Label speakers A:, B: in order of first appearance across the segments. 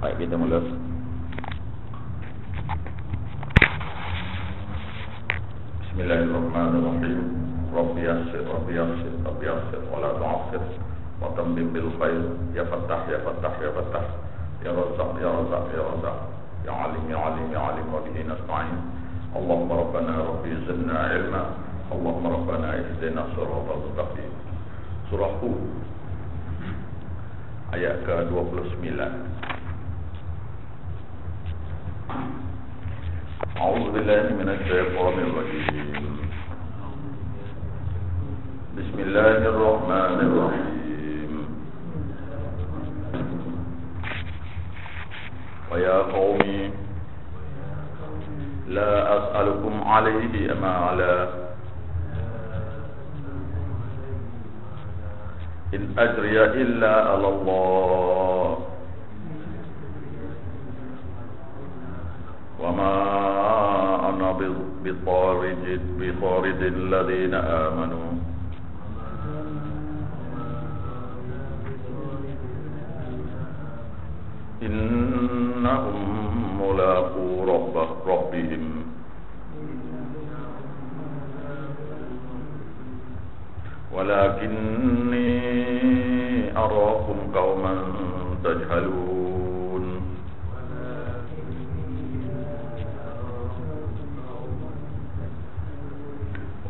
A: Baik, kita mula. Bismillahirrahmanirrahim. Rabbi yassir, Rabbi yassir, Rabbi yassir, wa la tu'assir, wa tammim bil khair. Ya Fattah, ya Fattah, ya Fattah, ya Razzaq, ya Razzaq, ya Razzaq, ya Alim, ya Alim, ya Alim, wa bihi nasta'in. Allahumma Rabbana Rabbi zidna ilma, Allahumma Rabbana ihdina siratal mustaqim. Surah Hud ayat ke-29. A'udzu billahi minasy syaithanir rajim. Bismillahirrahmanirrahim. Wa ya qaumi la as'alukum 'alaihi amala in ajriya illa 'ala Allah wa ma ana bitaridil ladzina amanu innahum mulaqu rabbihim walakinni arakum qauman tajhalun.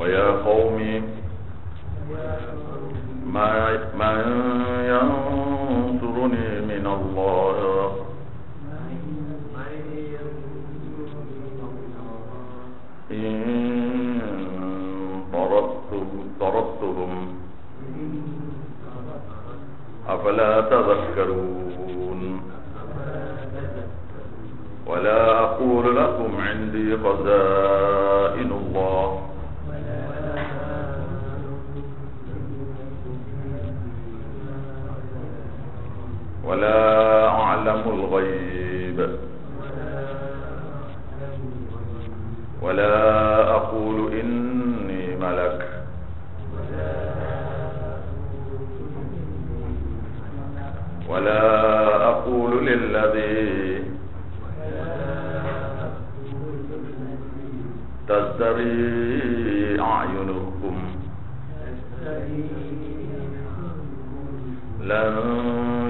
A: Wa ya qaumi ma yansuruni min Allah in tarattuhum afala tadhakkarun. Wa la aqulu lakum 'indi khaza'inullah wa la a'lamul ghaib wa la aqulu inni malak wa la aqulu lilladhi tazdari a'yunukum lan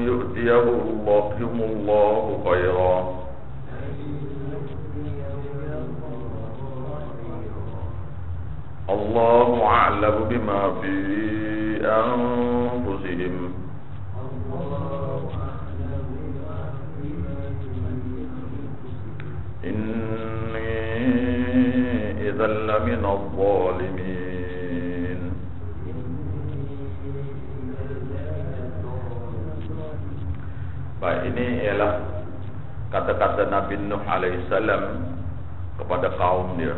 A: yu'tiyahu Allahu khairan Allahu a'lamu bima fi anfusihim inni idzal laminadh dhalimin. Baik, ini ialah kata-kata Nabi Nuh alaihissalam kepada kaum dia.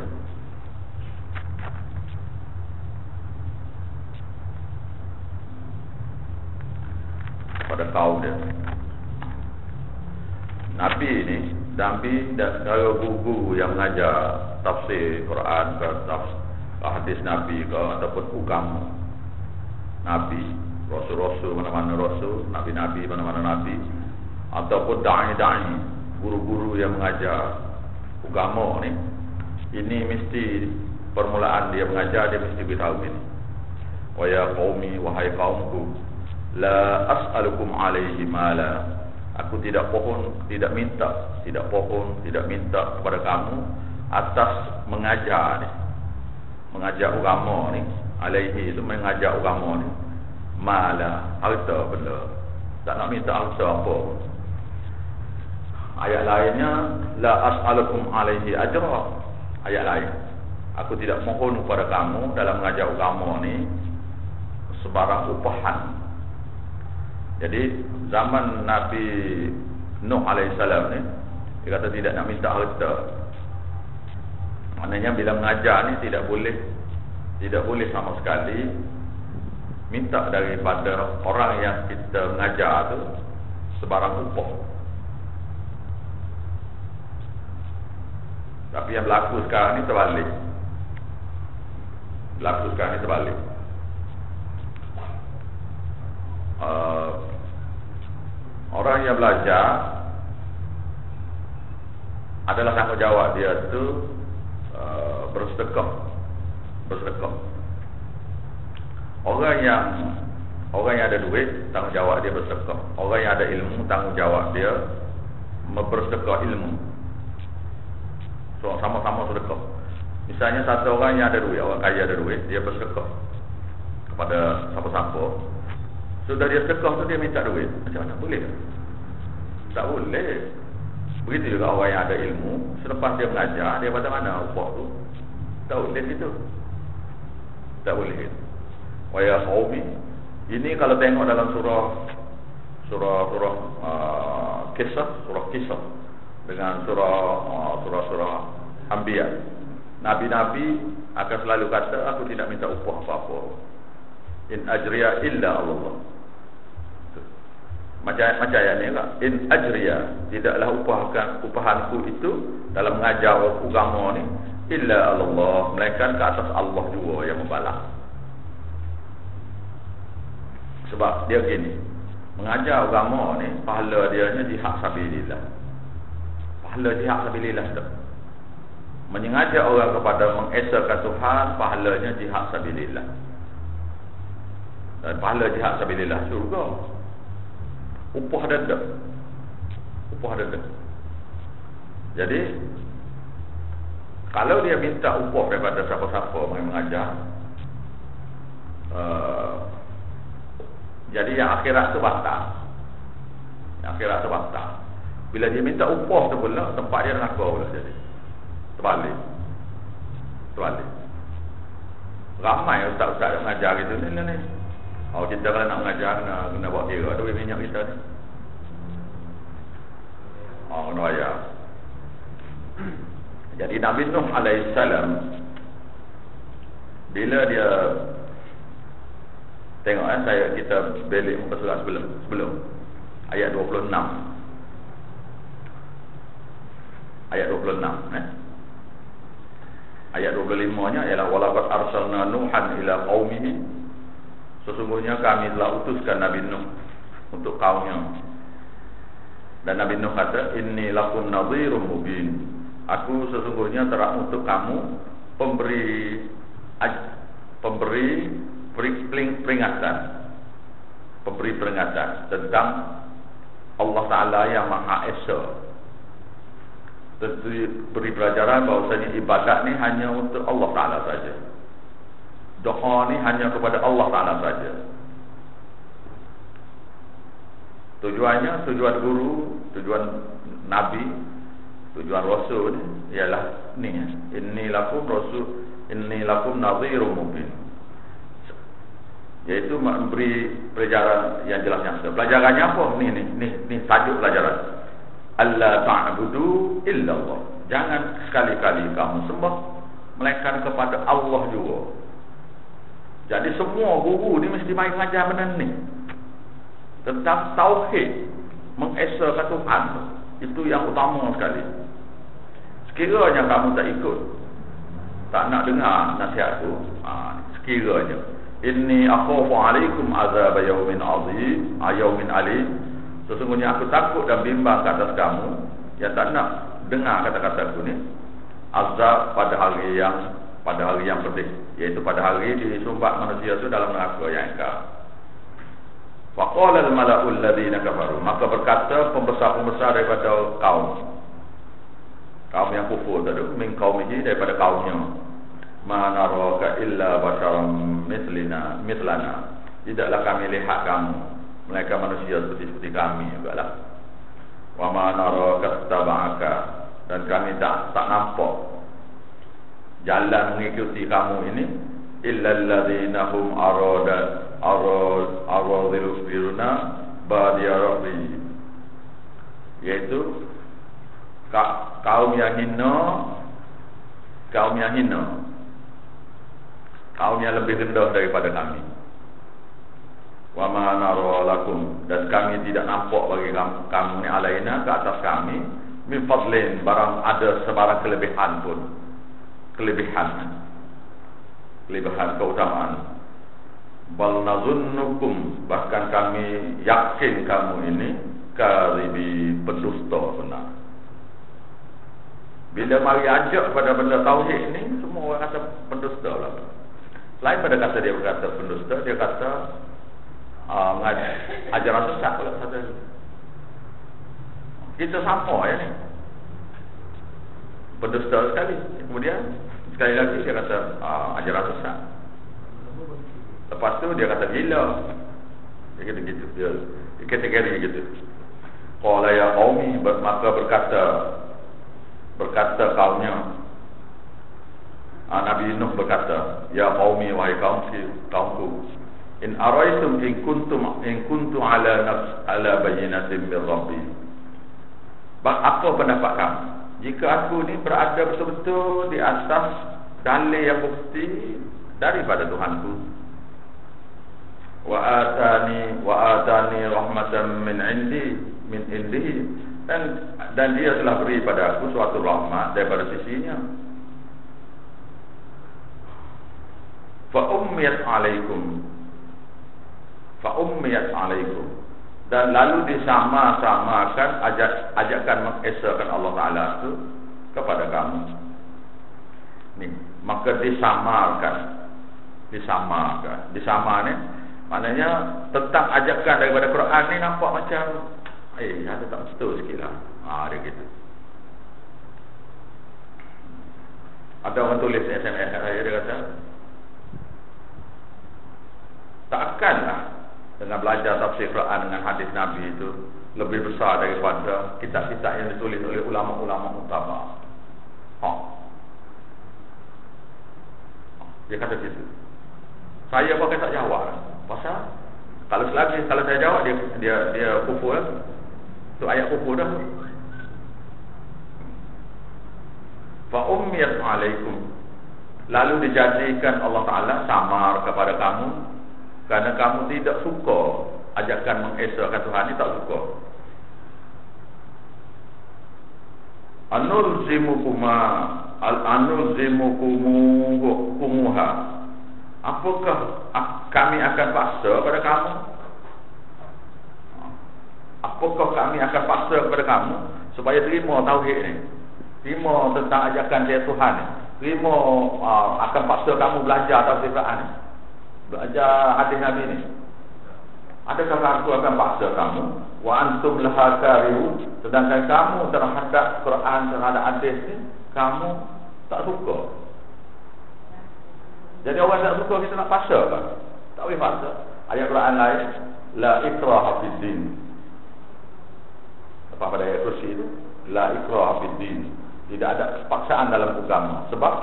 A: Pada kaum dia. Nabi ini, Nabi dan guru yang mengajar tafsir Quran ke hadis Nabi ke ataupun agama Nabi, rasul-rasul mana-mana rasul, nabi-nabi mana-mana nabi, ataupun da'i-da'i, guru-guru yang mengajar agama ni, ini mesti permulaan dia mengajar, dia mesti beritahu ini. Wa ya qaumi, wahai kaumku, la as'alukum alaihi mala, aku tidak minta kepada kamu atas mengajar ni, mengajar agama ni. Alaihi itu mengajar agama ni, mala, harta benda, tak nak minta harta apa. Ayat lainnya la as'alukum alaihi ajra. Ayat lain, aku tidak mohon kepada kamu dalam mengajar agama ni sebarang upahan. Jadi zaman Nabi Nuh alaihissalam ni, dia kata tidak nak minta harta. Maknanya bila mengajar ni tidak boleh sama sekali minta daripada orang yang kita mengajar tu sebarang upah. Tapi yang berlaku sekarang ni terbalik. Orang yang belajar adalah tanggungjawab dia tu bersedekah. Orang yang ada duit, tanggungjawab dia bersedekah. Orang yang ada ilmu, tanggungjawab dia bersedekah ilmu. So sama-sama sedekah. Misalnya satu orang yang ada duit, orang kaya ada duit, dia bersedekah kepada siapa-siapa. Sudah dia sedekah tu dia minta duit. Macam mana boleh? Tak boleh. Begitu juga orang yang ada ilmu, selepas dia mengajar, dia pada mana upah tu? Tak boleh gitu. Tak boleh. Waya qaumi. Ini kalau tengok dalam surah kisah dengan surah Anbiya. Nabi-nabi akan selalu kata, aku tidak minta upah apa-apa. In ajriya illa Allah. Macam ayat ni lah. In ajriya, tidaklah upahanku itu dalam mengajar agama ni illa Allah, melainkan ke atas Allah juga yang membalas. Sebab dia gini, mengajar agama ni pahala dia ni jihad sabilillah. Pahala jihad sabilillah tu. Mengajar orang kepada mengesahkan Tuhan, pahalanya jihad sabilillah. Dan pahala jihad sabilillah syurga. Upah dada. Jadi kalau dia minta upah daripada siapa-siapa mengajar, jadi yang akhirat tu batal. Bila dia minta upah tu pula, tempat dia neraka pula jadi. Terbalik. Ramai ustaz-ustaz yang mengajar gitu ni. Oh, kita kalau nak mengajar kena buat kira duit minyak kita ni. Kena bayar. Jadi Nabi Nuh alaihissalam, bila dia tengok kita balik muka surat sebelum ayat 26. Ayat 26 Ayat 25-nya ialah walaqad arsalna Nuhan ila qaumihi. Sesungguhnya kami telah utuskan Nabi Nuh untuk kaumnya. Dan Nabi Nuh kata, inni lakum nadhirum mubin. Aku sesungguhnya terang untuk kamu pemberi peringatan tentang Allah Ta'ala yang Maha Esa. Tentu beri pelajaran bahawasanya ibadat ni hanya untuk Allah Ta'ala saja. Doa ni hanya kepada Allah Ta'ala saja. Tujuannya, tujuan guru, tujuan Nabi, tujuan Rasul ni ialah ni, inni lakum nadhirum mubin, iaitu memberi pelajaran yang jelas nyata. Pelajarannya apa? Ni tajuk pelajaran. Alla ta'budu illallah. Jangan sekali-kali kamu sembah melainkan kepada Allah juga. Jadi semua guru ni mesti main mengajar benda ni tentang tauhid, mengesahkan Tuhan. Itu yang utama sekali. Sekiranya kamu tak ikut, tak nak dengar nasihat tu, sekiranya inni akhafu alaikum azab yaumin azim, yaumin alim. Sesungguhnya aku takut dan bimbang ke atas kamu yang tak nak dengar kata-kata aku ni, azab pada hari yang pedih, iaitu pada hari disumbat manusia itu dalam neraka yang engkar. Faqala al-mala'ul ladzina kafaru, maka berkata pembesar-pembesar daripada kaum yang kufur tadi, min qaumihi, daripada kaumnya, ma naraka illa basharam mithlana, tidaklah kami lihat kamu mereka manusia seperti kami jugalah. Wa ma naraka taba'aka, dan kami tak nampak jalan mengikuti kamu ini, illa alladzina hum aradhiruna badiyarabi, iaitu kaum yang hina, kaum yang lebih rendah daripada kami. Wa ma nara lakum, dan kami tidak nampak bagi kamu ni alaina, ke atas kami, min fadlin, barang ada sebarang kelebihan pun, kelebihan keutamaan. Bal nazunnukum, bahkan kami yakin kamu ini karibi, pendusta benar. Bila mari ajak pada benda tauhid ni, semua orang kata pendusta lah. Selain pada kata dia berkata pendusta, dia kata ajaran sesat pula satu lagi. Kita sama ya ni, pendusta sekali. Kemudian sekali lagi dia kata ajaran sesat. Lepas tu dia kata gila. Dia kata gitu. Dia kategori gitu. Qala ya qaumi, maka berkata kaumnya. Nabi Nuh berkata, ya qaumi, wahai kaumku, in araitum in kuntu ala bayyinatin min rabbi. Apa pendapat kamu jika aku ni berada betul-betul di atas dalil yang bukti daripada Tuhanku? Wa atani rahmatan min indihi, dan dia telah beri pada aku suatu rahmat daripada sisinya. Fa ummiyat alaikum, dan lalu disama-samakan ajakan mengesahkan Allah Ta'ala itu kepada kamu. Ni, maka disamakan ni maknanya tentang ajakan daripada Quran ni nampak macam ada tak betul sikit lah. Dia gitu. Ada orang tulis SMS kat saya, dia kata takkanlah dengan belajar tafsir Quran dengan hadis Nabi itu lebih besar daripada kitab-kitab yang ditulis oleh ulama-ulama utama. Dia kata gitu. Saya pakai tak jawab. Pasal kalau saya jawab dia kufur lah. Tu ayat kufur dah. Fa ummiyat alaikum, lalu dijadikan Allah Ta'ala samar kepada kamu kerana kamu tidak suka ajakan mengesahkan Tuhan ni, tak suka. Anulzimukumuha, apakah kami akan paksa pada kamu? Apakah kami akan paksa kepada kamu supaya terima tauhid ni, terima tentang ajakan dia Tuhan ni, terima akan paksa kamu belajar tafsir Quran ni, belajar hadis Nabi ni? Adakah aku akan paksa kamu? Wa antum laha karihun, sedangkan kamu terhadap Quran, terhadap hadis ni kamu tak suka. Jadi orang tak suka, kita nak paksa kan? Tak boleh paksa. Ayat Quran lain, la ikraha fid din. Apa pada ayat kursi itu? La ikraha fid din. Tidak ada paksaan dalam agama. Sebab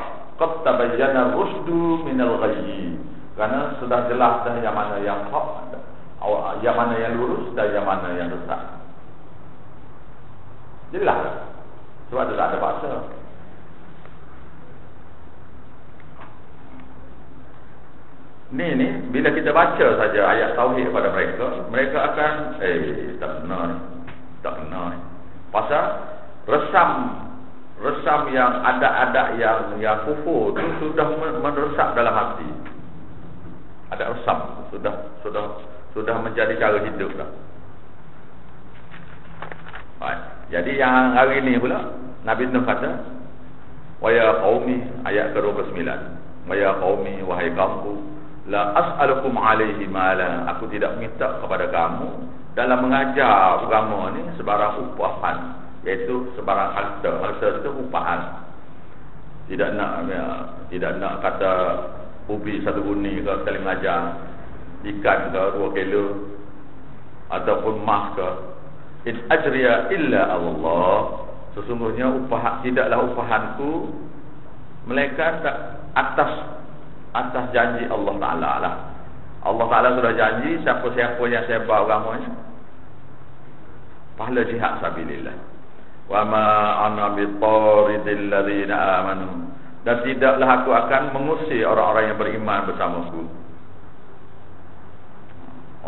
A: qad tabayyana rusdu minal ghayyi. Kerana sudah jelas dah yang mana yang hak, yang mana yang lurus dan yang mana yang sesat. Jelas. Sebab dia tak ada paksa. Ni bila kita baca saja ayat tauhid kepada mereka akan tak benar ni. Pasal resam yang ada yang kufur tu sudah meresap dalam hati. Ada resam sudah menjadi cara hidup dah. Baik. Jadi yang hari ni pula Nabi Nuh kata, wa ya qaumi, ayat ke-29, wa ya qaumi, wahai kaumku, la as'alukum alaihi mala, aku tidak minta kepada kamu dalam mengajar agama ni sebarang upahan, iaitu sebarang harta itu upahan. Tidak nak kata ubi satu guni ke sekali mengajar, ikan ke 2 kilo ataupun emas ke. In ajriya illa Allah, sesungguhnya tidaklah upahanku melainkan atas janji Allah Ta'ala lah. Allah Ta'ala sudah janji siapa-siapa yang sebar agamanya pahala jihad sabilillah. Wa ma ana bitaridil ladzina amanu, dan tidaklah aku akan mengusir orang-orang yang beriman bersamaku.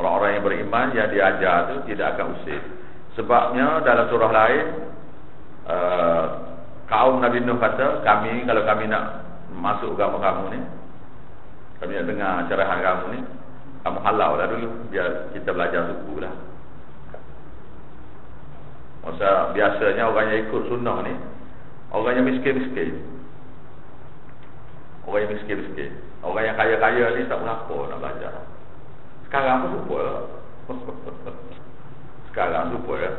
A: Orang-orang yang beriman yang diajar itu tidak akan usir. Sebabnya dalam surah lain kaum Nabi Nuh kata, kalau kami nak masuk agama kamu ni, kami nak dengar cerahan kamu ni, kamu halau lah dulu, biar kita belajar suku lah. Masa biasanya orang yang ikut sunnah ni, Orang yang miskin-miskin. Orang yang miskin-miskin. Orang yang kaya-kaya ni tak berapa nak belajar. Sekarang pun super. Sekarang super ya.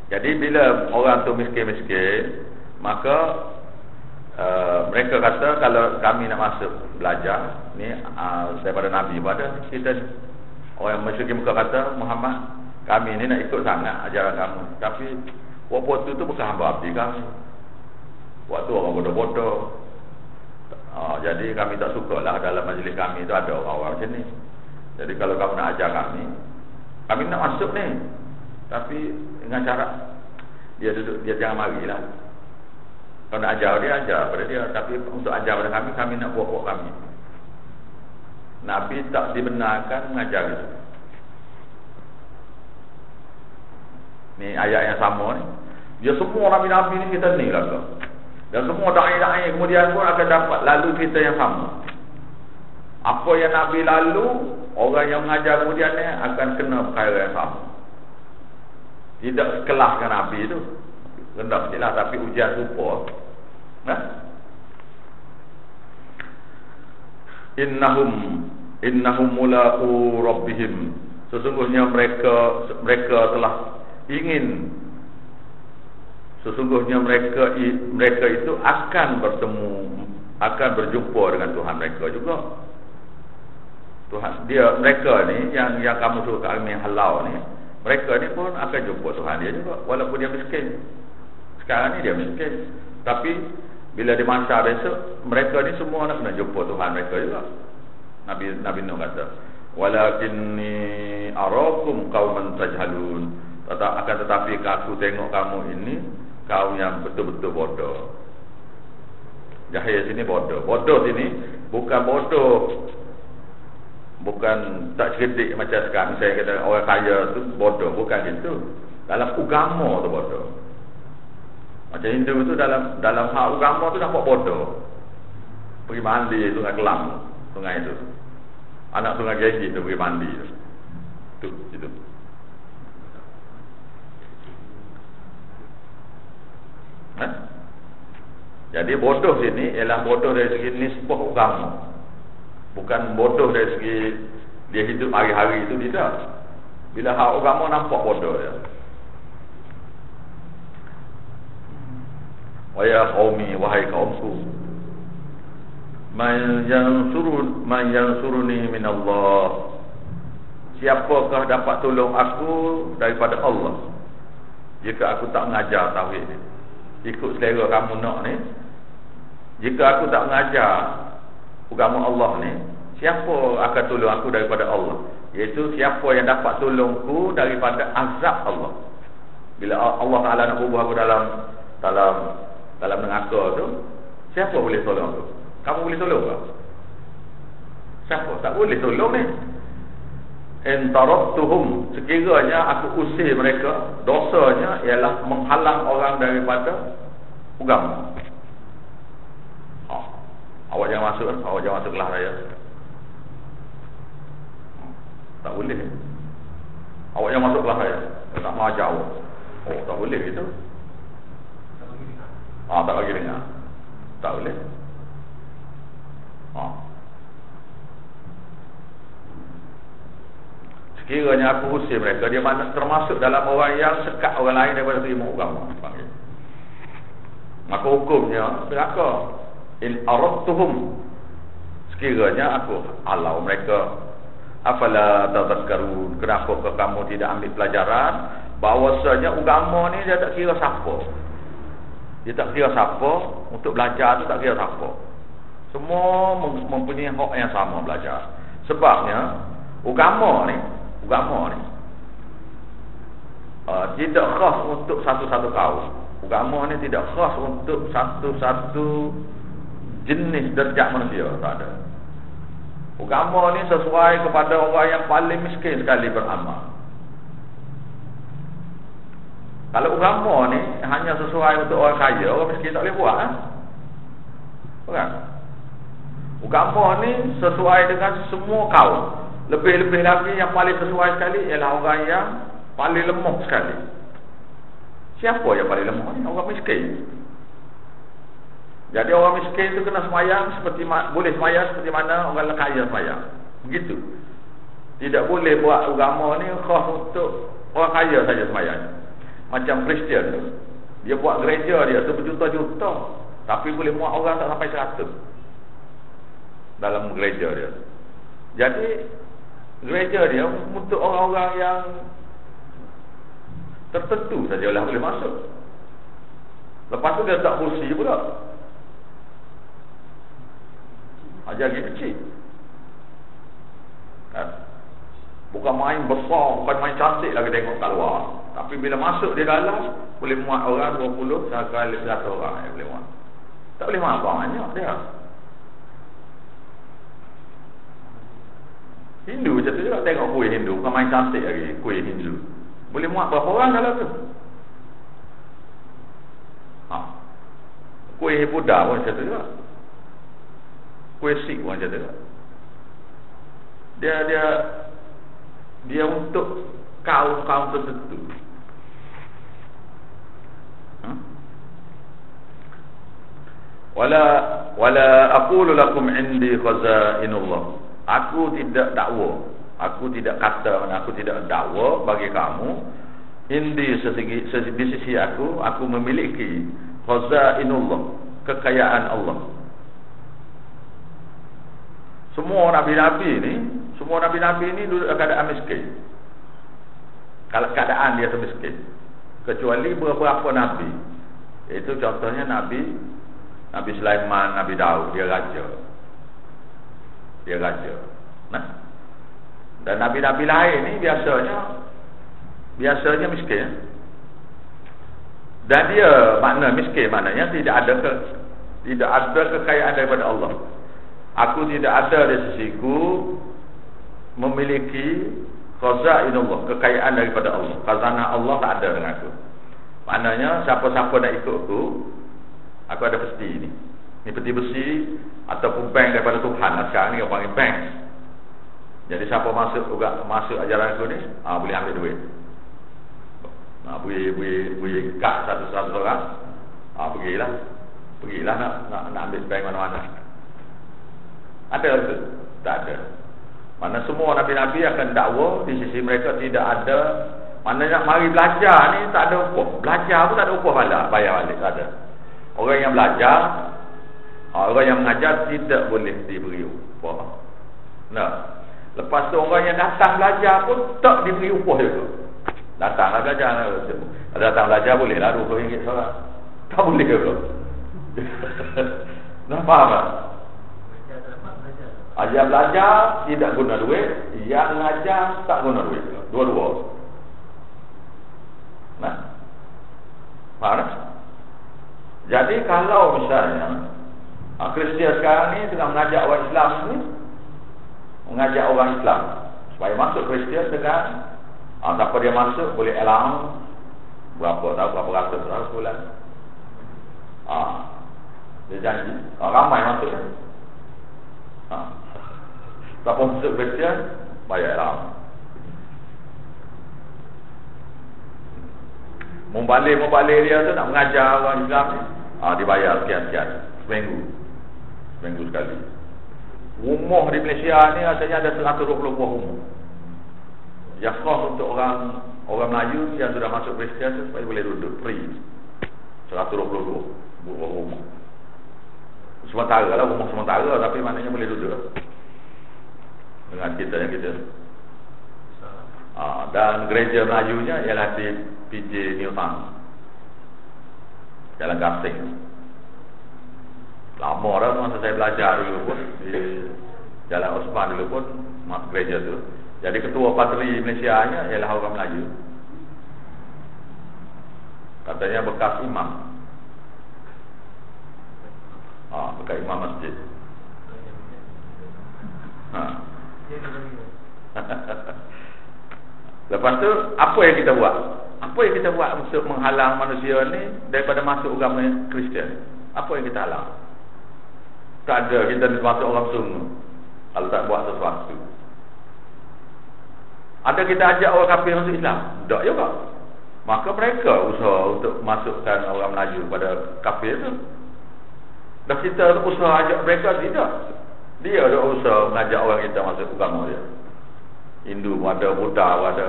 A: Jadi bila orang tu miskin-miskin, maka mereka kata kalau kami nak masuk belajar ni daripada Nabi pada kita ni. Orang musyrikin muka kata, Muhammad, kami ni nak ikut sangat ajaran kamu, tapi waktu tu bukan hamba abdi kami. Waktu orang bodoh-bodoh. Jadi kami tak suka lah dalam majlis kami tu ada orang-orang macam ni. Jadi kalau kamu nak ajar kami nak masuk ni, tapi dengan cara dia duduk, dia jangan marilah. Kalau nak ajar dia, ajar pada dia. Tapi untuk ajar pada kami nak buat kami. Nabi tak dibenarkan mengajar itu. Ni ayat yang sama ni. Dia semua Nabi-Nabi ni kita ni lah ke. Dan semua da'i-da'i kemudian pun akan dapat lalu kita yang sama. Apa yang Nabi lalu, orang yang mengajar kemudian ni akan kena perkara yang sama. Tidak sekelahkan Nabi tu. Rendah sikit lah, tapi ujian rupa. Innahum mulaqu rabbihim. Sesungguhnya mereka telah ingin. Sesungguhnya mereka itu akan bertemu, akan berjumpa dengan Tuhan mereka juga. Tuhan mereka ni yang kamu suruh kami halau ni, mereka ni pun akan jumpa Tuhan dia juga, walaupun dia miskin. Sekarang ni dia miskin, tapi bila di masa besok mereka ni semua nak kena jumpa Tuhan mereka juga. Nabi Nuh kata, walakinni arakum qauman tajhalun. Tetapi aku tengok kamu ini kaum yang betul-betul bodoh. Jahil sini bodoh. Bodoh sini bukan bodoh, bukan tak cerdik macam sekarang saya kata orang kaya tu bodoh, bukan gitu. Dalam agama tu bodoh. Macam Hindu tu dalam hal agama tu nampak bodoh. Pergi mandi Sungai Kelang, sungai itu. Anak Sungai Gigi tu pergi mandi tu. Tu gitu. Jadi bodoh sini ialah bodoh dari segi nisbah agama. Bukan bodoh dari segi dia hidup hari-hari itu, tidak. Bila hak agama nampak bodoh dia. Wa ya qaumi, wahai kaumku, man yansuruni min Allah. Siapakah dapat tolong aku daripada Allah jika aku tak mengajar tauhid ni? Ikut selera kamu nak ni, jika aku tak mengajar agama Allah ni, siapa akan tolong aku daripada Allah? Iaitu siapa yang dapat tolongku daripada azab Allah. Bila Allah Ta'ala nak ubah aku dalam neraka tu, siapa boleh tolong aku? Kamu boleh tolong tak? Siapa? Tak boleh tolong ni. In taraktuhum, sekiranya aku usir mereka, dosanya ialah menghalang orang daripada agama. Awak jangan masuk, awak jangan masuk kelas raya. Tak boleh. Awak jangan masuk kelas raya, tak mau ajar awak. Oh, tak boleh gitu. Tak bagi dengar. Tak boleh. Sekiranya aku usir mereka, dia mana termasuk dalam orang yang sekat orang lain daripada terima agama. Maka hukumnya neraka. In aradtuhum, sekiranya aku halau mereka, afala tadhakkarun, kenapa kamu tidak ambil pelajaran bahawasanya agama ni dia tak kira siapa. Dia tak kira siapa, untuk belajar tu tak kira siapa. Semua mempunyai hak yang sama belajar. Sebabnya agama ni tidak khas untuk satu-satu kaum. Agama ni tidak khas untuk satu-satu jenis darjat manusia, tak ada. Agama ni sesuai kepada orang yang paling miskin sekali beramal. Kalau agama ni hanya sesuai untuk orang kaya, orang miskin tak boleh buat, bukan? Agama ni sesuai dengan semua kaum. Lebih-lebih lagi yang paling sesuai sekali ialah orang yang paling lemah sekali. Siapa yang paling lemah ni? Orang miskin. Jadi orang miskin tu kena semayang boleh semayang seperti mana orang kaya semayang. Begitu. Tidak boleh buat agama ni khas untuk orang kaya saja semayang. Macam Kristian tu, dia buat gereja dia tu berjuta-juta, tapi boleh muat orang tak sampai 100 dalam gereja dia. Jadi gereja dia untuk orang-orang yang tertentu sajalah boleh masuk. Lepas tu dia tak kursi pula. Ajar lagi kecil. Bukan main besar, bukan main cantik lagi tengok kat luar. Tapi bila masuk di dalam, boleh muat orang 20 sampai 100 orang yang boleh muat. Tak boleh muat banyak dia. Hindu macam tu juga, tengok kuih Hindu, bukan main cantik lagi kuih Hindu. Boleh muat berapa orang dalam tu? Kuih Buddha pun macam tu juga. Kuih Sikh pun macam tu juga. Dia untuk kaum-kaum tertentu. Wala aqulu lakum indi khazainullah. Aku tidak dakwa. Aku tidak kata, aku tidak dakwa bagi kamu. Indi di sisi aku memiliki khazainullah, kekayaan Allah. Semua nabi-nabi ni duduk dalam keadaan miskin. Kalau keadaan dia tu miskin. Kecuali beberapa nabi. Itu contohnya Nabi Sulaiman, Nabi Daud, dia raja. Nah. Dan nabi-nabi lain ni biasanya miskin. Dan dia miskin maknanya tidak ada kekayaan daripada Allah. Aku tidak ada di sisiku memiliki khazainullah, kekayaan daripada Allah. Khazanah Allah tak ada dengan aku. Maknanya siapa-siapa nak ikut aku ada peti ni. Ni peti besi ataupun bank daripada Tuhan lah. Sekarang ni orang panggil bank. Jadi siapa masuk ajaran aku ni, boleh ambil duit. Boleh kat satu-satu orang. Pergilah nak ambil bank mana-mana. Ada ke? Tak ada. Mana semua nabi-nabi akan dakwa, di sisi mereka tidak ada. Mana nak mari belajar ni tak ada upah. Belajar pun tak ada upah bayar balik, tak ada. Orang yang belajar, orang yang mengajar tidak boleh diberi upah. Nah, lepas tu orang yang datang belajar pun tak diberi upah juga. Datanglah belajar. Datang belajar boleh lah RM20 seorang. Tak boleh ke? Nak faham tak? Ajar belajar tidak guna duit, yang mengajar tak guna duit. Dua-dua. Nah, faham tak? Jadi kalau misalnya Kristian sekarang ni tengah mengajak orang Islam ni, mengajak orang Islam supaya masuk Kristian dengan siapa dia masuk boleh alam berapa ratus sebulan. Dia janji ramai masuk kan. Siapa masuk Kristian bayar alam. Membalik dia tu nak mengajar orang Islam ni, dibayar sekian-sekian seminggu sekali. Rumah di Malaysia ni asalnya ada 120 buah rumah. Yang khas untuk orang Melayu yang sudah masuk Kristian supaya boleh duduk free. 122 buah rumah. Sementara lah, rumah sementara, tapi maknanya boleh duduk dengan kita yang kita. Dan gereja Melayunya ialah di PJ Newtown, Jalan Gasing. Lama dah masa saya belajar dulu pun di Jalan Osman dulu pun gereja tu. Jadi ketua padri Malaysia-nya ialah orang Melayu. Katanya bekas imam. Bekas imam masjid. Lepas tu apa yang kita buat? Apa yang kita buat untuk menghalang manusia ni daripada masuk agama Kristian? Apa yang kita halang? Tak ada, kita masuk orang sungguh kalau tak buat sesuatu. Ada kita ajak orang kafir masuk Islam? Tak juga. Maka mereka usaha untuk masukkan orang Melayu pada kafir tu. Dah kita usaha ajak mereka, tidak. Dia ada usaha mengajak orang kita masuk agama dia. Hindu pun ada, Buddha pun ada.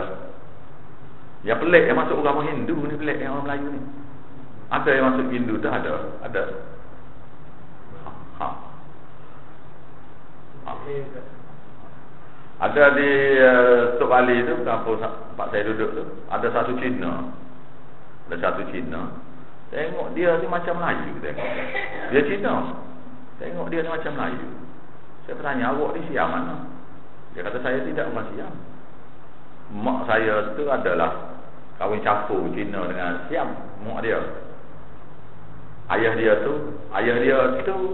A: Yang pelik yang masuk agama Hindu ni, pelik yang orang Melayu ni. Ada yang masuk Hindu tu, ada. Ada di Tok Bali tu, kampung tempat saya duduk tu, ada satu Cina. Tengok dia ni macam Melayu, tengok. Dia Cina. Tengok dia ni macam Melayu. Saya bertanya, awak ni Siam mana? Dia kata, saya tidak orang Siam. Mak saya tu adalah kahwin campur Cina dengan Siam, mak dia. Ayah dia tu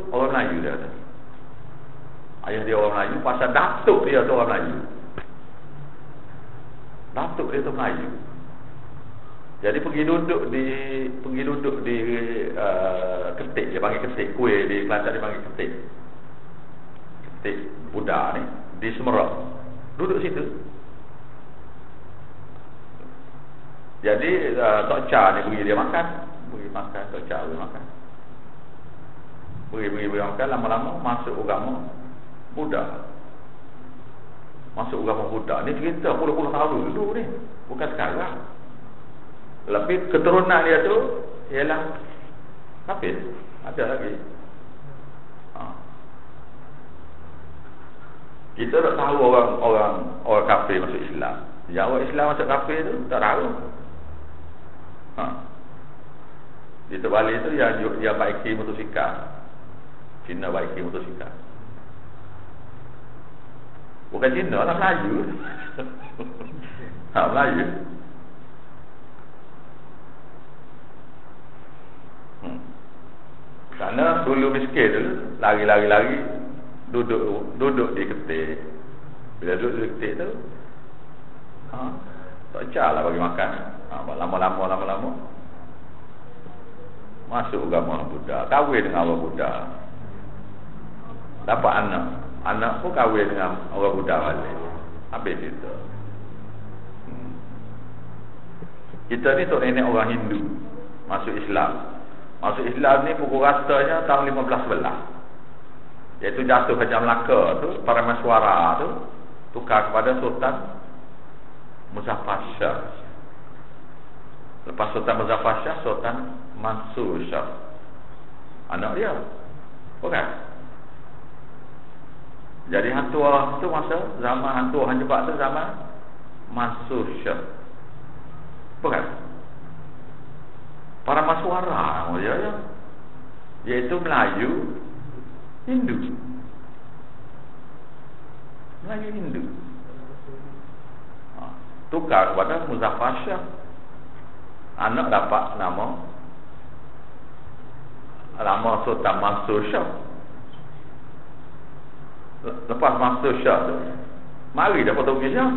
A: orang Melayu, dia kata. Ayah dia orang Melayu, pasal datuk dia tu orang Melayu. Datuk dia tu Melayu. Jadi pergi duduk di ketik, dia panggil ketik, kuih di Kelantan dia panggil ketik. Ketik Buddha ni di Semerak. Duduk situ. Jadi Tok Cha ni beri dia makan. Tok Cha beri makan. Beri makan, lama-lama masuk agama Buddha. Masuk agama Buddha. Ni cerita puluh-puluh tahun dulu ni, bukan sekarang. Lebih keturunan dia tu ialah kafir. Ada lagi. Kita tak tahu orang kafir masuk Islam. Ya, orang Islam masuk kafir tu tak tahu. Di Bali tu dia baiki motosikal. Cina baiki motosikal. Bukan Cina lah, Melayu. Melayu. Kerana dulu miskin dulu, lari duduk di ketik. Bila duduk di ketik tu, tak cak lah bagi makan. Lama-lama masuk agama Buddha, kahwin dengan orang Buddha, dapat anak pun kahwin dengan orang Buddha balik. Habis itu. Kita ni tok nenek orang Hindu masuk Islam. Masuk Islam ni pukul rasanya tahun 1511. Iaitu jatuh ke Melaka tu, para mesuara tu tukar kepada Sultan Muzaffar Shah. Lepas Sultan Muzaffar Shah, Sultan Mansur Shah, anak dia. Bukan? Jadi hantua tu masa zaman hantua Hanjebak tu zaman Mansur Shah. Bukan? Para masuara dia, iaitu Melayu Hindu. Tukar kepada Muzaffar Shah. Anak dapat nama Sultan Mansur Shah. Lepas Mansur Shah tu, mari dah Portugis Shah.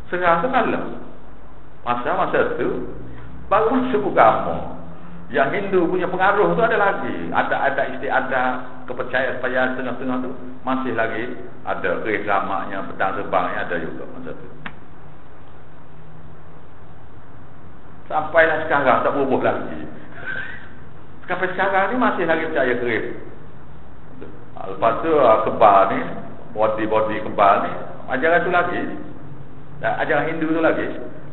A: Serang tu kalah. Masa tu baru masuk agama. Yang Hindu punya pengaruh tu ada lagi. Ada istiadat, kepercayaan tengah-tengah tu masih lagi ada. Keislamaknya, pedang terbangnya ada juga masa tu. Sampailah sekarang tak berubah lagi. Sampai sekarang ni masih lagi percaya kerip. Lepas tu kebal ni, body kebal ni, ajaran tu lagi. Ajaran Hindu tu lagi.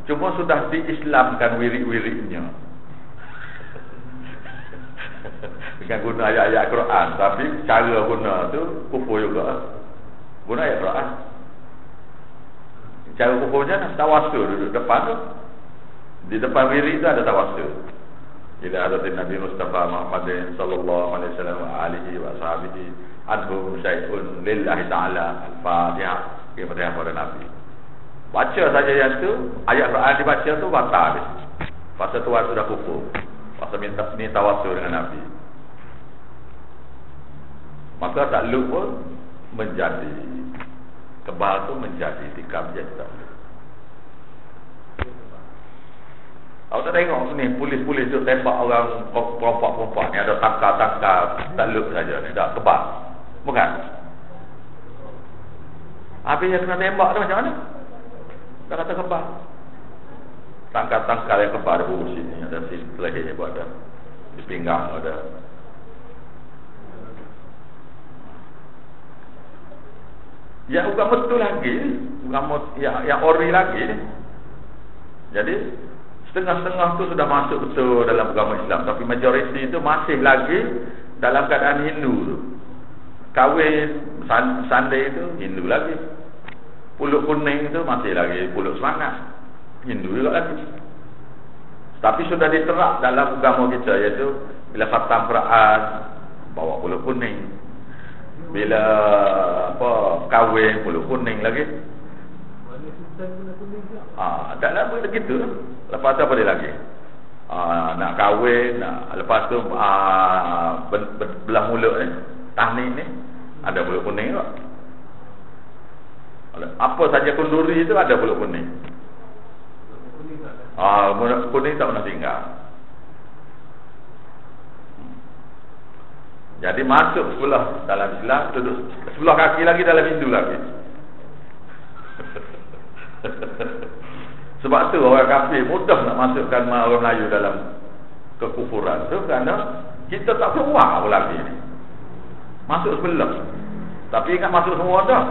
A: Cuma sudah diislamkan wirid-wiridnya dengan guna ayat-ayat Quran. Tapi cara guna tu kufur juga. Guna ayat Quran. Cara kufurnya tawasul duduk depan tu. Di depan wirid tu ada tawasul. Ila hadatin Nabi Mustafa Muhammadin sallallahu alaihi wasallam wa alihi wa sahbihi adhum syai'un lillahi ta'ala. Al-Fatihah. Kepada Nabi. Baca saja yang tu, ayat Quran dibaca tu batal habis. Pasal Tuhan sudah kufur. Pasal ni tawasul dengan Nabi. Maka takluk pun menjadi, kebal tu menjadi, tikam menjadi takluk. Awak tak tengok ni, polis-polis tu tembak orang perempuan-perempuan ni, ada tangkar-tangkar takluk saja ni, tak kebal. Bukan? Habis yang kena tembak tu macam mana? Dah kata kebal. tangkal-tangkal yang kebal ada urus sini, ada di lehernya pun ada, di pinggang ada. Ya bukan betul lagi, bukan yang ori lagi. Jadi setengah-setengah tu sudah masuk betul dalam agama Islam, tapi majoriti itu masih lagi dalam keadaan Hindu tu. Kahwin sandai itu Hindu lagi. Pulut kuning itu masih lagi pulut semangat, Hindu juga lagi. Tapi sudah diterap dalam agama kita, iaitu bila khatam Quran bawa pulut kuning. Bila kahwin pulut kuning lagi. Tak lama begitu. Lepas tu apa dia lagi? Nak kahwin, lepas tu belah mulut ni, tahnik ni ada pulut kuning juga. Apa saja kenduri itu ada pulut kuning. Kuning tak pernah tinggal. Jadi masuk sebelah dalam Islam, duduk sebelah kaki lagi dalam Hindu lagi. Sebab tu orang kafir mudah nak masukkan orang Melayu dalam kekufuran tu, kerana kita tak keluar apa lagi ni. Masuk sebelah. Tapi ingat masuk semua dah.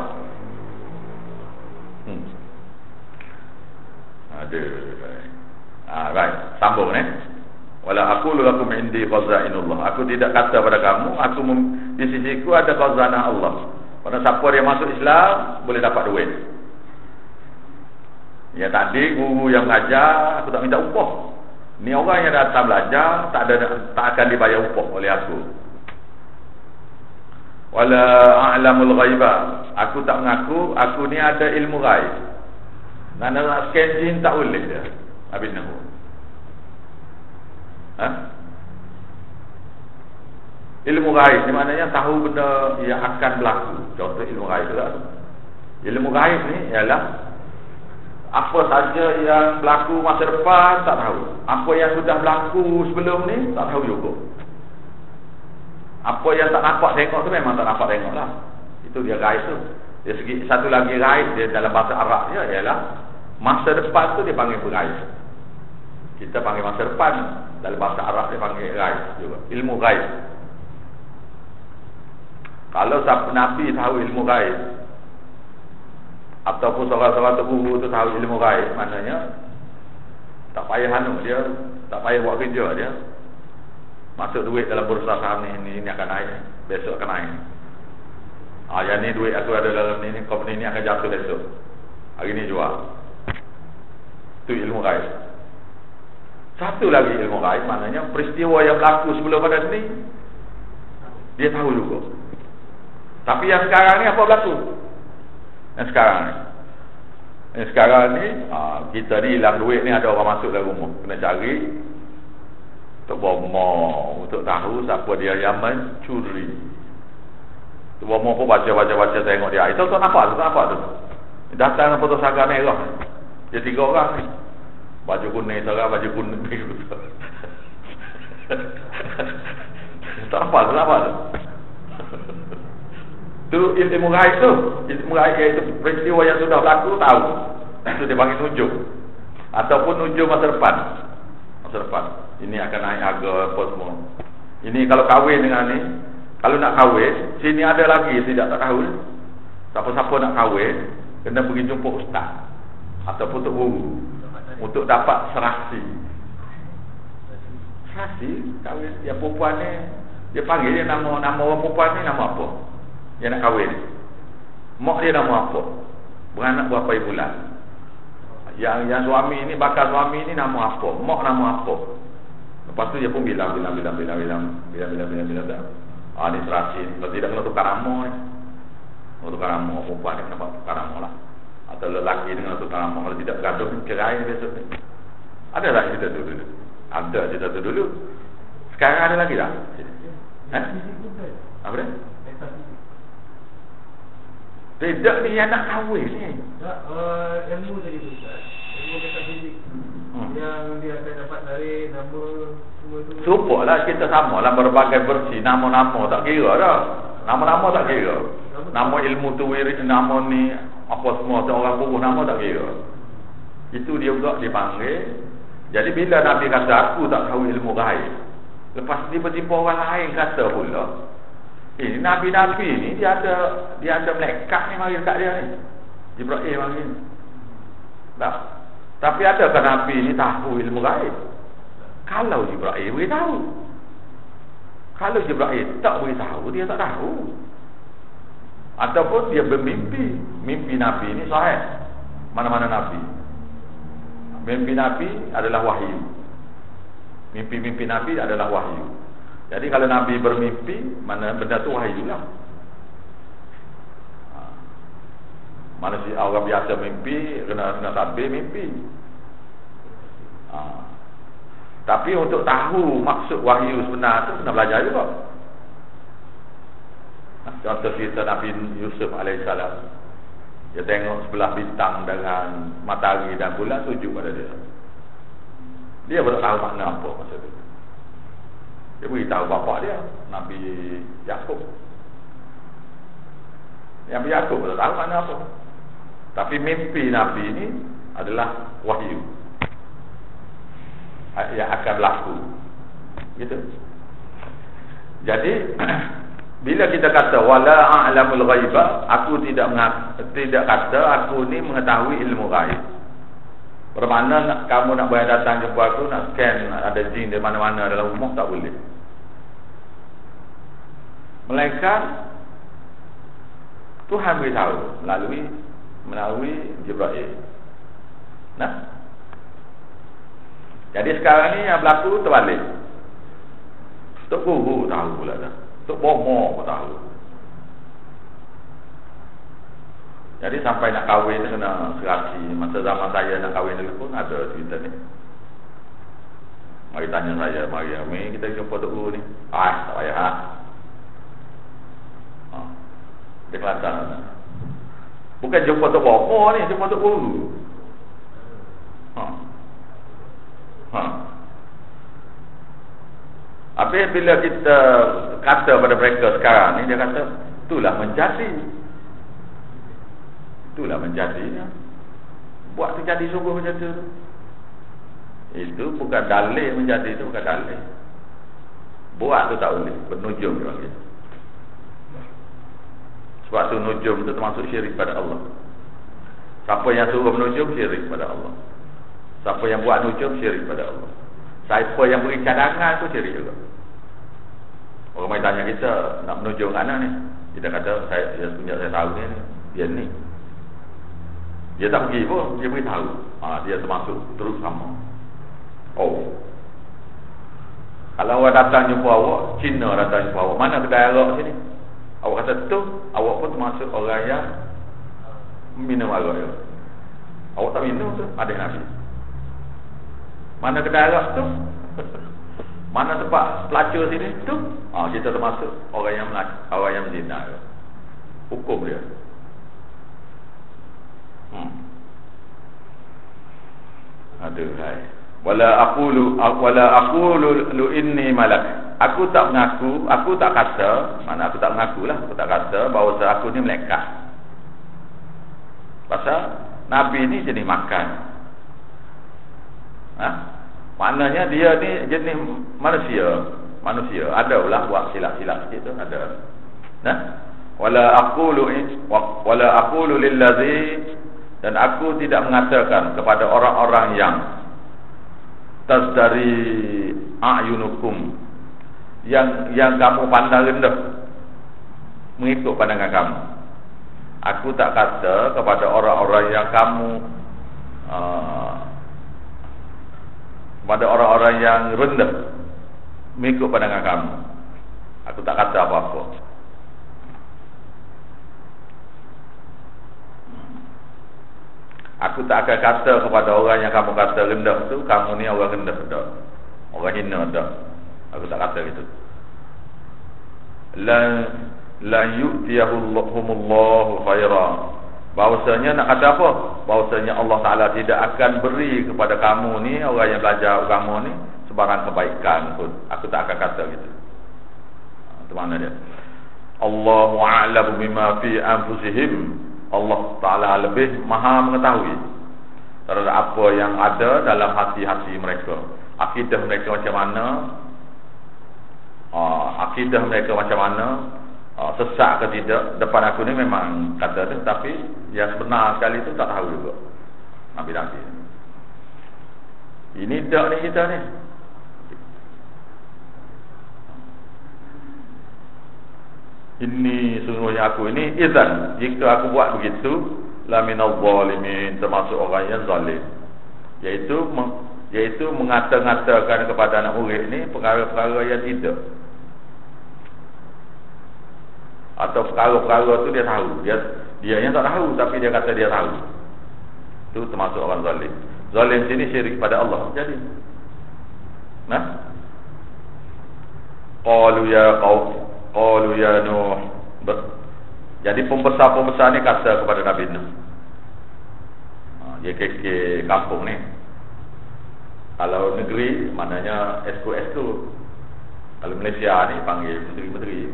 A: Baik, sambung ni. Wala aqulu lakum indi khazainullah. Aku tidak kata pada kamu, di sisiku ada khazanah Allah. Pada siapa dia masuk Islam boleh dapat duit. Ya tadi guru yang mengajar aku tak minta upah. Ni orang yang datang belajar tak akan dibayar upah oleh aku. Wala a'lamul ghaiba. Aku tak mengaku aku ni ada ilmu ghaib. Nak scan jin tak boleh dia. Habis nak. Ilmu ghaib ni maknanya tahu benda yang akan berlaku. Contoh ilmu ghaib tu lah. Ilmu ghaib ni ialah apa saja yang berlaku masa depan tak tahu. Apa yang sudah berlaku sebelum ni tak tahu juga. Apa yang tak nampak tengok tu memang tak nampak tengok lah. Itu dia ghaib tu. Dia segi satu lagi ghaib dia dalam bahasa Arab dia ialah masa depan tu dia panggil ghaib. Kita panggil masa depan, dalam bahasa Arab dia panggil ghaib juga. Ilmu ghaib. Kalau Nabi tahu ilmu ghaib, ataupun seorang-seorang guru tu tahu ilmu ghaib, maknanya tak payah dia, tak payah buat kerja dia. Masuk duit dalam bursa saham ni akan naik, besok akan naik. Yang ni duit aku ada dalam ni, company ni akan jatuh besok. Hari ni jual. Itu ilmu ghaib. Satu lagi ilmu ghaib maknanya peristiwa yang berlaku sebelum pada ni dia tahu juga. Tapi yang sekarang ni apa berlaku? Yang sekarang ni kita ni hilang duit ni, ada orang masuk dalam rumah, kena cari untuk bomoh, untuk tahu siapa dia yang mencuri. Tu bomoh pun baca tengok dia. Itu tak nampak tu. Datang foto saga merah. Dia 3 orang ni. Baju kuning seorang, baju kuning biru. Tak apa tu. Itu ilmu ghaib tu. Ilmu ghaib iaitu peristiwa yang sudah berlaku tahu. Itu dia panggil nujum. Ataupun nujum masa depan. Ini akan naik harga apa semua. Ini kalau kahwin dengan ni, kalau nak kahwin, sini ada lagi tidak tak tahu. Siapa-siapa nak kahwin kena pergi jumpa ustaz ataupun tok guru untuk dapat serasi kahwin. Yang perempuan ni dia panggil dia nama orang perempuan ni nama apa yang nak kahwin. Mak dia nama apa, beranak berapa bulan. Yang suami ni, bakal suami ni nama apa, mak nama apa. Lepas tu dia pun bilang dah. Ni serasi ni. Kalau tidak kena tukar nama ni. Kena tukar nama perempuan ni, kena tukar nama lah. Atau lelaki dengan tukar nama. Kalau tidak gaduh cerai besok ni. Ada tak cerita tu dulu? Ada cerita tu dulu. Sekarang ada lagi tak? Apa dia? Tidak ni yang nak kahwin ni.
B: Ilmu tadi tu Ustaz. Ilmu metafizik. Yang dia akan dapat dari nama semua tu.
A: Serupa lah, kita sama lah berbagai versi. Nama-nama tak kira dah. Nama-nama tak kira. Nama ilmu tu wirid, nama ni apa semua, orang bubuh nama tak kira. Itu dia juga dipanggil. Jadi bila Nabi kata aku tak tahu ilmu gaib, lepas tiba-tiba orang lain kata pula, ini Nabi-Nabi ni dia ada malaikat ni mari dekat dia ni. Jibril mari ni. Tak. Tapi adakah Nabi ni tahu ilmu gaib? Kalau Jibril beritahu. Kalau Jibril tak beritahu, dia tak tahu. Ataupun dia bermimpi. Mimpi Nabi ni sahih. Mana-mana Nabi. Mimpi Nabi adalah wahyu. Mimpi-mimpi Nabi adalah wahyu. Jadi kalau Nabi bermimpi, mana benda tu wahyu lah. Manusia orang biasa mimpi, kena tabir mimpi. Tapi untuk tahu maksud wahyu sebenar tu kena belajar juga. Contoh cerita Nabi Yusuf alaihissalam. Dia tengok sebelah bintang dengan matahari dan bulan, sujud pada dia. Dia baru tahu makna apa masa tu. Dia beritahu bapa dia, Nabi Yakub. Nabi Yakub baru tahu makna apa. Tapi mimpi Nabi ni adalah wahyu yang akan berlaku. Gitu. Jadi bila kita kata wala a'lamul ghaiba, aku tidak kata aku ni mengetahui ilmu ghaib. Bermakna kamu nak bayar datang jumpa aku, nak scan ada jin di mana-mana dalam rumah, tak boleh. Melainkan Tuhan beritahu melalui Jibril. Nah. Jadi sekarang ni yang berlaku terbalik. Tok Guru tahu pula dah. Tok Bomo pun tahu. Jadi sampai nak kahwin kena serasi. Masa zaman saya nak kahwin dulu pun ada cerita ni. Mari tanya saya, mari kita jumpa Tok Guru ni. Tak payah. Dia Kelantan. Bukan jumpa Tok Bomo ni, jumpa Tok Guru. Habis bila kita kata pada mereka sekarang ni, dia kata itulah menjadi. Buat terjadi sungguh macam tu. Itu bukan dalil menjadi, itu bukan dalil. Buat tu tak boleh, penujum dia panggil. Sebab tu nujum tu termasuk syirik pada Allah. Siapa yang suruh menujum, syirik pada Allah. Siapa yang buat nujum, syirik pada Allah. Siapa yang beri cadangan tu syirik juga. Orang main tanya kita nak menujung anak ni, kita kata saya tahu ni, dia ni. Dia tak pergi pun, dia beritahu. Dia termasuk terus sama. Oh. Kalau awak datang jumpa awak, Cina datang jumpa awak, mana kedai arak sini? Awak kata tu, awak pun termasuk orang yang minum arak dia. Awak tak minum tu, ada Nabi. Mana kedai arak tu? Mana tempat pelacur sini tu? Kita termasuk orang yang zina. Hukum dia. Aduh hai. Wala aqulu lu inni malak. Aku tak mengaku, aku tak kata, mana aku tak mengakulah, aku tak kata bahawa aku ni malaikat. Pasal Nabi ni jenis makan. Maknanya dia ni jenis manusia. Ada ulah buat silap-silap sikit tu, ada. Wala aqulu lillazi, dan aku tidak mengatakan kepada orang-orang yang tazdari a'yunukum, yang kamu pandang rendah mengikut pandangan kamu. Aku tak kata kepada orang-orang yang kamu kepada orang-orang yang rendah mengikut pandangan kamu. Aku tak kata apa-apa. Aku tak akan kata kepada orang yang kamu kata rendah tu, kamu ni orang rendah dah, orang hina dah. Aku tak kata gitu. La yu'tiyahumullahu khaira. Bahawasanya nak kata apa? Bahawasanya Allah Ta'ala tidak akan beri kepada kamu ni, orang yang belajar agama ni, sebarang kebaikan pun. Aku tak akan kata gitu. Itu mana dia? Allahu a'lamu bima fi anfusihim. Allah Ta'ala lebih maha mengetahui terhadap apa yang ada dalam hati-hati mereka. Akidah mereka macam mana, sesat ke tidak. Depan aku ni memang kata tu, tapi yang sebenar sekali tu tak tahu juga Nabi-Nabi. Ini dak ni kita ni. Ini sungguhnya aku ini izan, jika aku buat begitu, la minal zalimin, termasuk orang yang zalim. Iaitu mengata-ngatakan kepada anak murid ni perkara-perkara yang tidak, atau perkara-perkara tu dia tahu, dia yang tak tahu tapi dia kata dia tahu. Itu termasuk orang zalim. Zalim sini syirik pada Allah. Jadi qalu ya Nuh. Jadi pembesar-pembesar ni kata kepada Nabi Nuh, JKK kampung ni, kalau negeri maknanya SQ. Kalau Malaysia ni panggil menteri-menteri.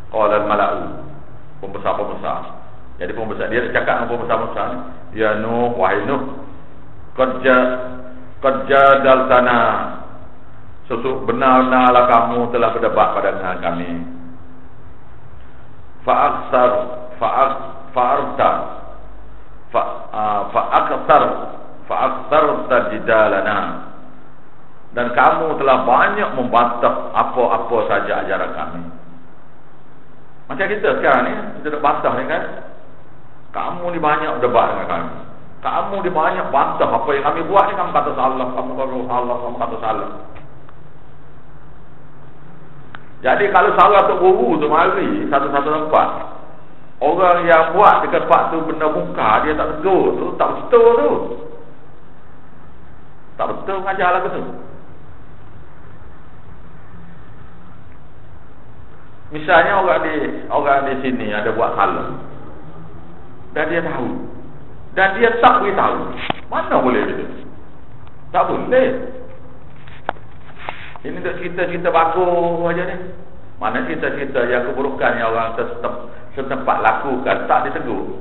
A: Qala al-mala'u, pembesar-pembesar. Jadi pembesar dia cakap dengan pembesar-pembesar ni, ya Nuh, wahai Nuh, qad jadaltana, benar-benarlah kamu telah berdebat pada dengan kami. Fa'aktar jidalana, dan kamu telah banyak membantah apa-apa saja ajaran kami. Macam kita sekarang ni, kita nak bantah ni kan, kamu ni banyak debat dengan kami, kamu ni banyak bantah apa yang kami buat ni. Kamu kata salah, kamu kata salah. Jadi kalau salah tu guru tu mari satu-satu tempat, orang yang buat dekat tempat tu benda muka dia tak tegur tu, tak betul tu, tak betul mengajar lagu tu. Misalnya orang di sini ada buat salah dan dia tahu, dan dia tak beritahu, mana boleh gitu? Tak boleh. Ini tak cerita-cerita bagus aja ni. Mana cerita-cerita yang keburukan yang orang setempat lakukan tak ditegur.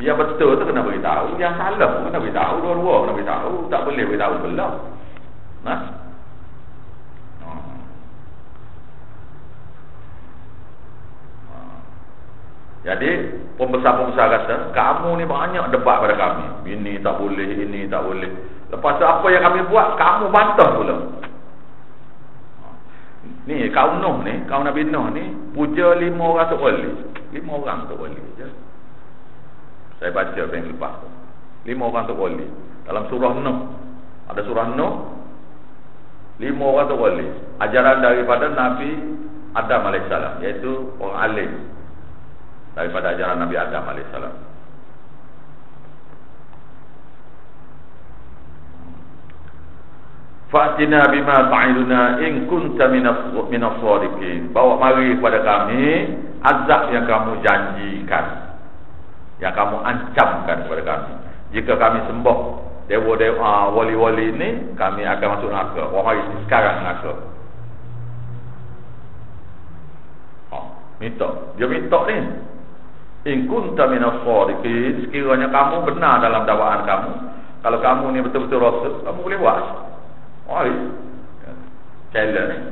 A: Yang betul tu kena beritahu, yang salah pun kena beritahu, dua-dua kena beritahu. Tak boleh beritahu belah. Jadi pembesar-pembesar kata, kamu ni banyak debat pada kami, ini tak boleh, ini tak boleh. Lepas tu apa yang kami buat, kamu bantah pula. Ni kaum Nuh ni, kaum Nabi Nuh ni puja 5 orang tok wali. 5 orang tok wali je. Saya baca yang lepas tu. 5 orang tok wali. Dalam surah Nuh, ada surah Nuh, 5 orang tok wali. Ajaran daripada Nabi Adam AS, iaitu orang alim daripada ajaran Nabi Adam AS. Fa'tina bima ta'iduna in kunta minas shadiqin. Bawa mari kepada kami azab yang kamu janjikan, yang kamu ancamkan kepada kami. Jika kami sembah dewa-dewa, wali-wali ini, kami akan masuk neraka. Bawa mari sekarang neraka. Minta. Dia minta ni, in kunta minas shadiqin, sekiranya kamu benar dalam dakwaan kamu, kalau kamu ni betul-betul rasul, kamu boleh buat. Challenge.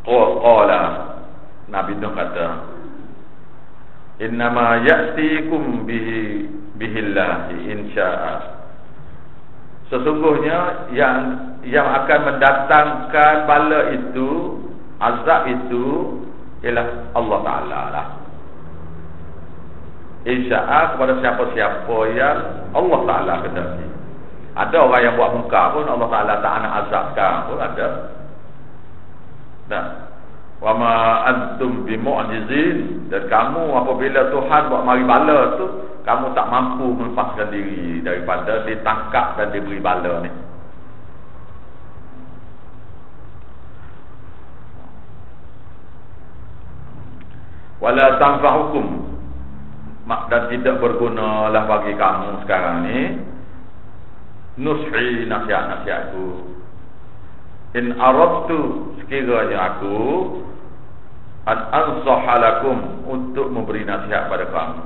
A: Qala, Nabi Nuh kata, innama ya'tikum bihillahi insya'a. Sesungguhnya yang akan mendatangkan bala itu, azab itu, ialah Allah Ta'ala lah. Insya'a kepada siapa-siapa yang Allah Ta'ala kehendaki. Ada orang yang buat muka pun Allah Ta'ala tak nak azab sekarang pun ada. Dan wa ma antum bimu'jizin, dan kamu apabila Tuhan buat mari bala tu, kamu tak mampu melepaskan diri daripada ditangkap dan diberi bala ni. Wala tanfa'ukum, dan tidak bergunalah bagi kamu sekarang ni nushi, nasihat-nasihatku. In aradtu, sekiranya aku an ansahalakum, untuk memberi nasihat pada kamu.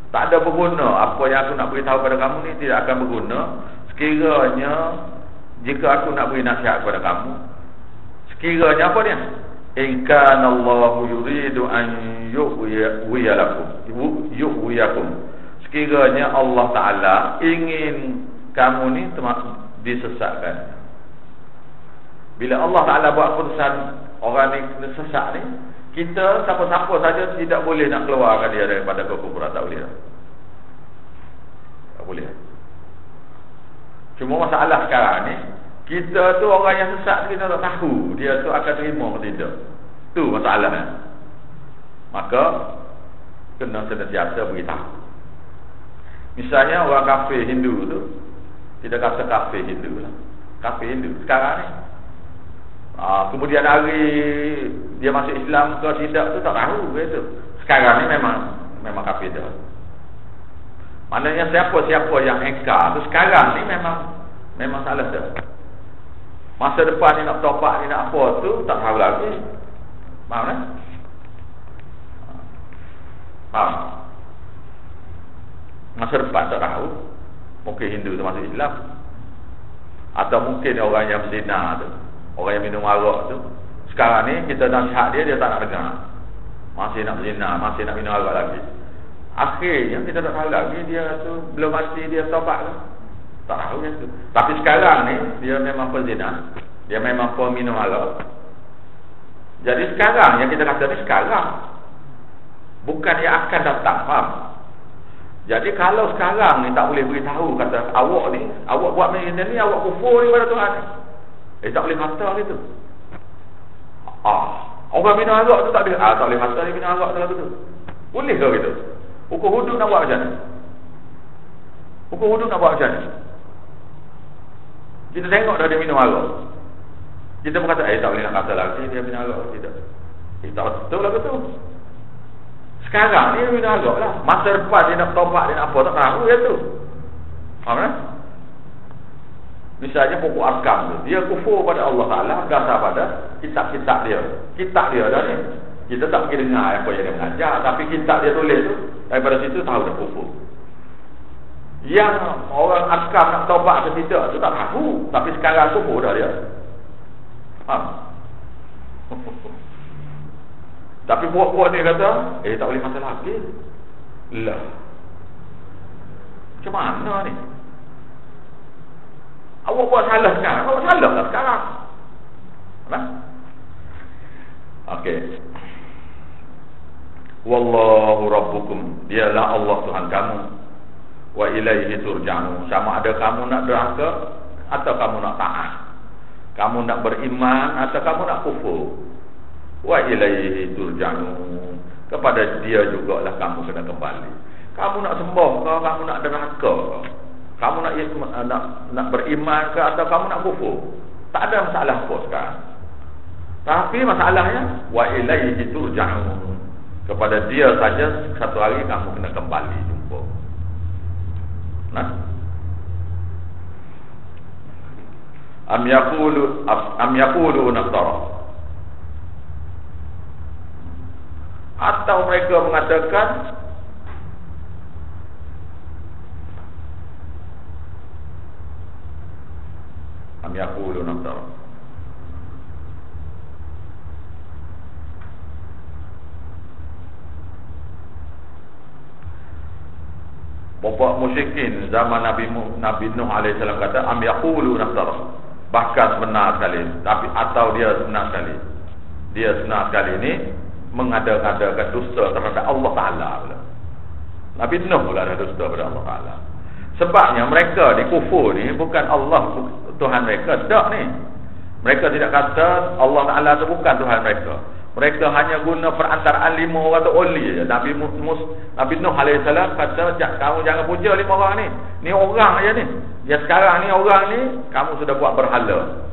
A: Tak ada berguna apa yang aku nak beritahu pada kamu ni, tidak akan berguna sekiranya jika aku nak beri nasihat kepada kamu. Sekiranya apa dia? In kana Allahu yuridu an yughwiyakum, sekiranya Allah Ta'ala ingin kamu ni disesatkan. Bila Allah Ta'ala buat keputusan orang ni sesat ni, kita siapa-siapa saja tidak boleh nak keluarkan dia daripada kekufuran. Tak boleh. Tak boleh. Cuma masalah sekarang ni, kita tu orang yang sesat, kita tak tahu dia tu akan terima atau tidak. Tu masalahnya. Maka kena sentiasa beritahu. Misalnya orang kafir Hindu tu, kita kata kafir Hindu lah, kafir Hindu sekarang ni, kemudian hari dia masuk Islam ke tidak tu tak tahu gitu. Sekarang ni memang kafir dah. Maknanya siapa-siapa yang engkar tu sekarang ni memang salah dah. Masa depan ni nak topak ni nak apa tu tak tahu lagi. Faham tak? Faham? Masa depan tak tahu. Mungkin Hindu tu masuk Islam, atau mungkin orang yang berzina tu, orang yang minum arak tu, sekarang ni kita nasihat dia tak nak dengar. Masih nak berzina, masih nak minum arak lagi. Akhirnya kita tak tahu lagi dia tu belum mati dia taubat ke. Tak tahu yang tu. Tapi sekarang ni dia memang perzina, dia memang peminum arak. Jadi sekarang yang kita kata ni sekarang, bukan yang akan datang. Faham? Jadi kalau sekarang ni tak boleh beritahu, kata awak ni, awak buat macam ni, awak kufur ni pada Tuhan ni, tak boleh kata gitu. Orang minum arak tu tak boleh, tak boleh kata dia minum arak tu. Boleh ke gitu? Hukum wuduk nak buat macam ni? Hukum wuduk nak buat macam ni? Kita tengok dah dia minum arak, kita pun kata, tak boleh nak kata lagi dia minum arak. Tidak. Tak betul lah betul. Sekarang ni dia minum arak lah. Masa depan dia nak taubat, dia nak apa, tak tahu dia tu. Faham tak? Misalnya pokok arkam tu, dia kufur pada Allah Ta'ala dasar pada kitab-kitab dia. Kitab dia dah ni, kita tak pergi dengar apa yang dia mengajar, tapi kitab dia tulis tu, daripada situ tahu dah kufur. Yang orang arkam nak taubat ke tidak tu tak tahu, tapi sekarang kufur dah dia. Faham? Tapi buat-buat ni kata, tak boleh kata lagi. Lah, macam mana ni? Awak buat salah sekarang, awak salah lah sekarang. Nah? Okey. Wallahu rabbukum, dialah Allah Tuhan kamu. Wa ilaihi turja'un, sama ada kamu nak derhaka atau kamu nak taat, kamu nak beriman atau kamu nak kufur. Wa ilaihi turja'un, kepada dia jugalah kamu kena kembali. Kamu nak sembah ke, kamu nak derhaka ke, kamu nak beriman ke atau kamu nak kufur, tak ada masalah apa sekarang. Tapi masalahnya wa ilaihi turja'un, kepada dia saja satu hari kamu kena kembali jumpa. Nah, am yaqulu naftara, atau mereka mengatakan am yaqulu naftara. Bapak musyrikin zaman Nabi Nuh alaihissalam kata am yaqulu naftara, bahkan benar sekali, tapi atau dia benar sekali, dia benar sekali ini mengada-ngadakan dusta terhadap Allah Ta'ala pula. Nabi Nuh pula ada dusta kepada Allah Ta'ala. Sebabnya mereka di kufur ni bukan Allah Tuhan mereka, tak ni. Mereka tidak kata Allah Ta'ala itu bukan Tuhan mereka. Mereka hanya guna perantaraan 5 orang tu oli je. Nabi Nuh alaihissalam kata, kamu jangan puja 5 orang ni. Ni orang aja ni. Ya sekarang ni orang ni kamu sudah buat berhala.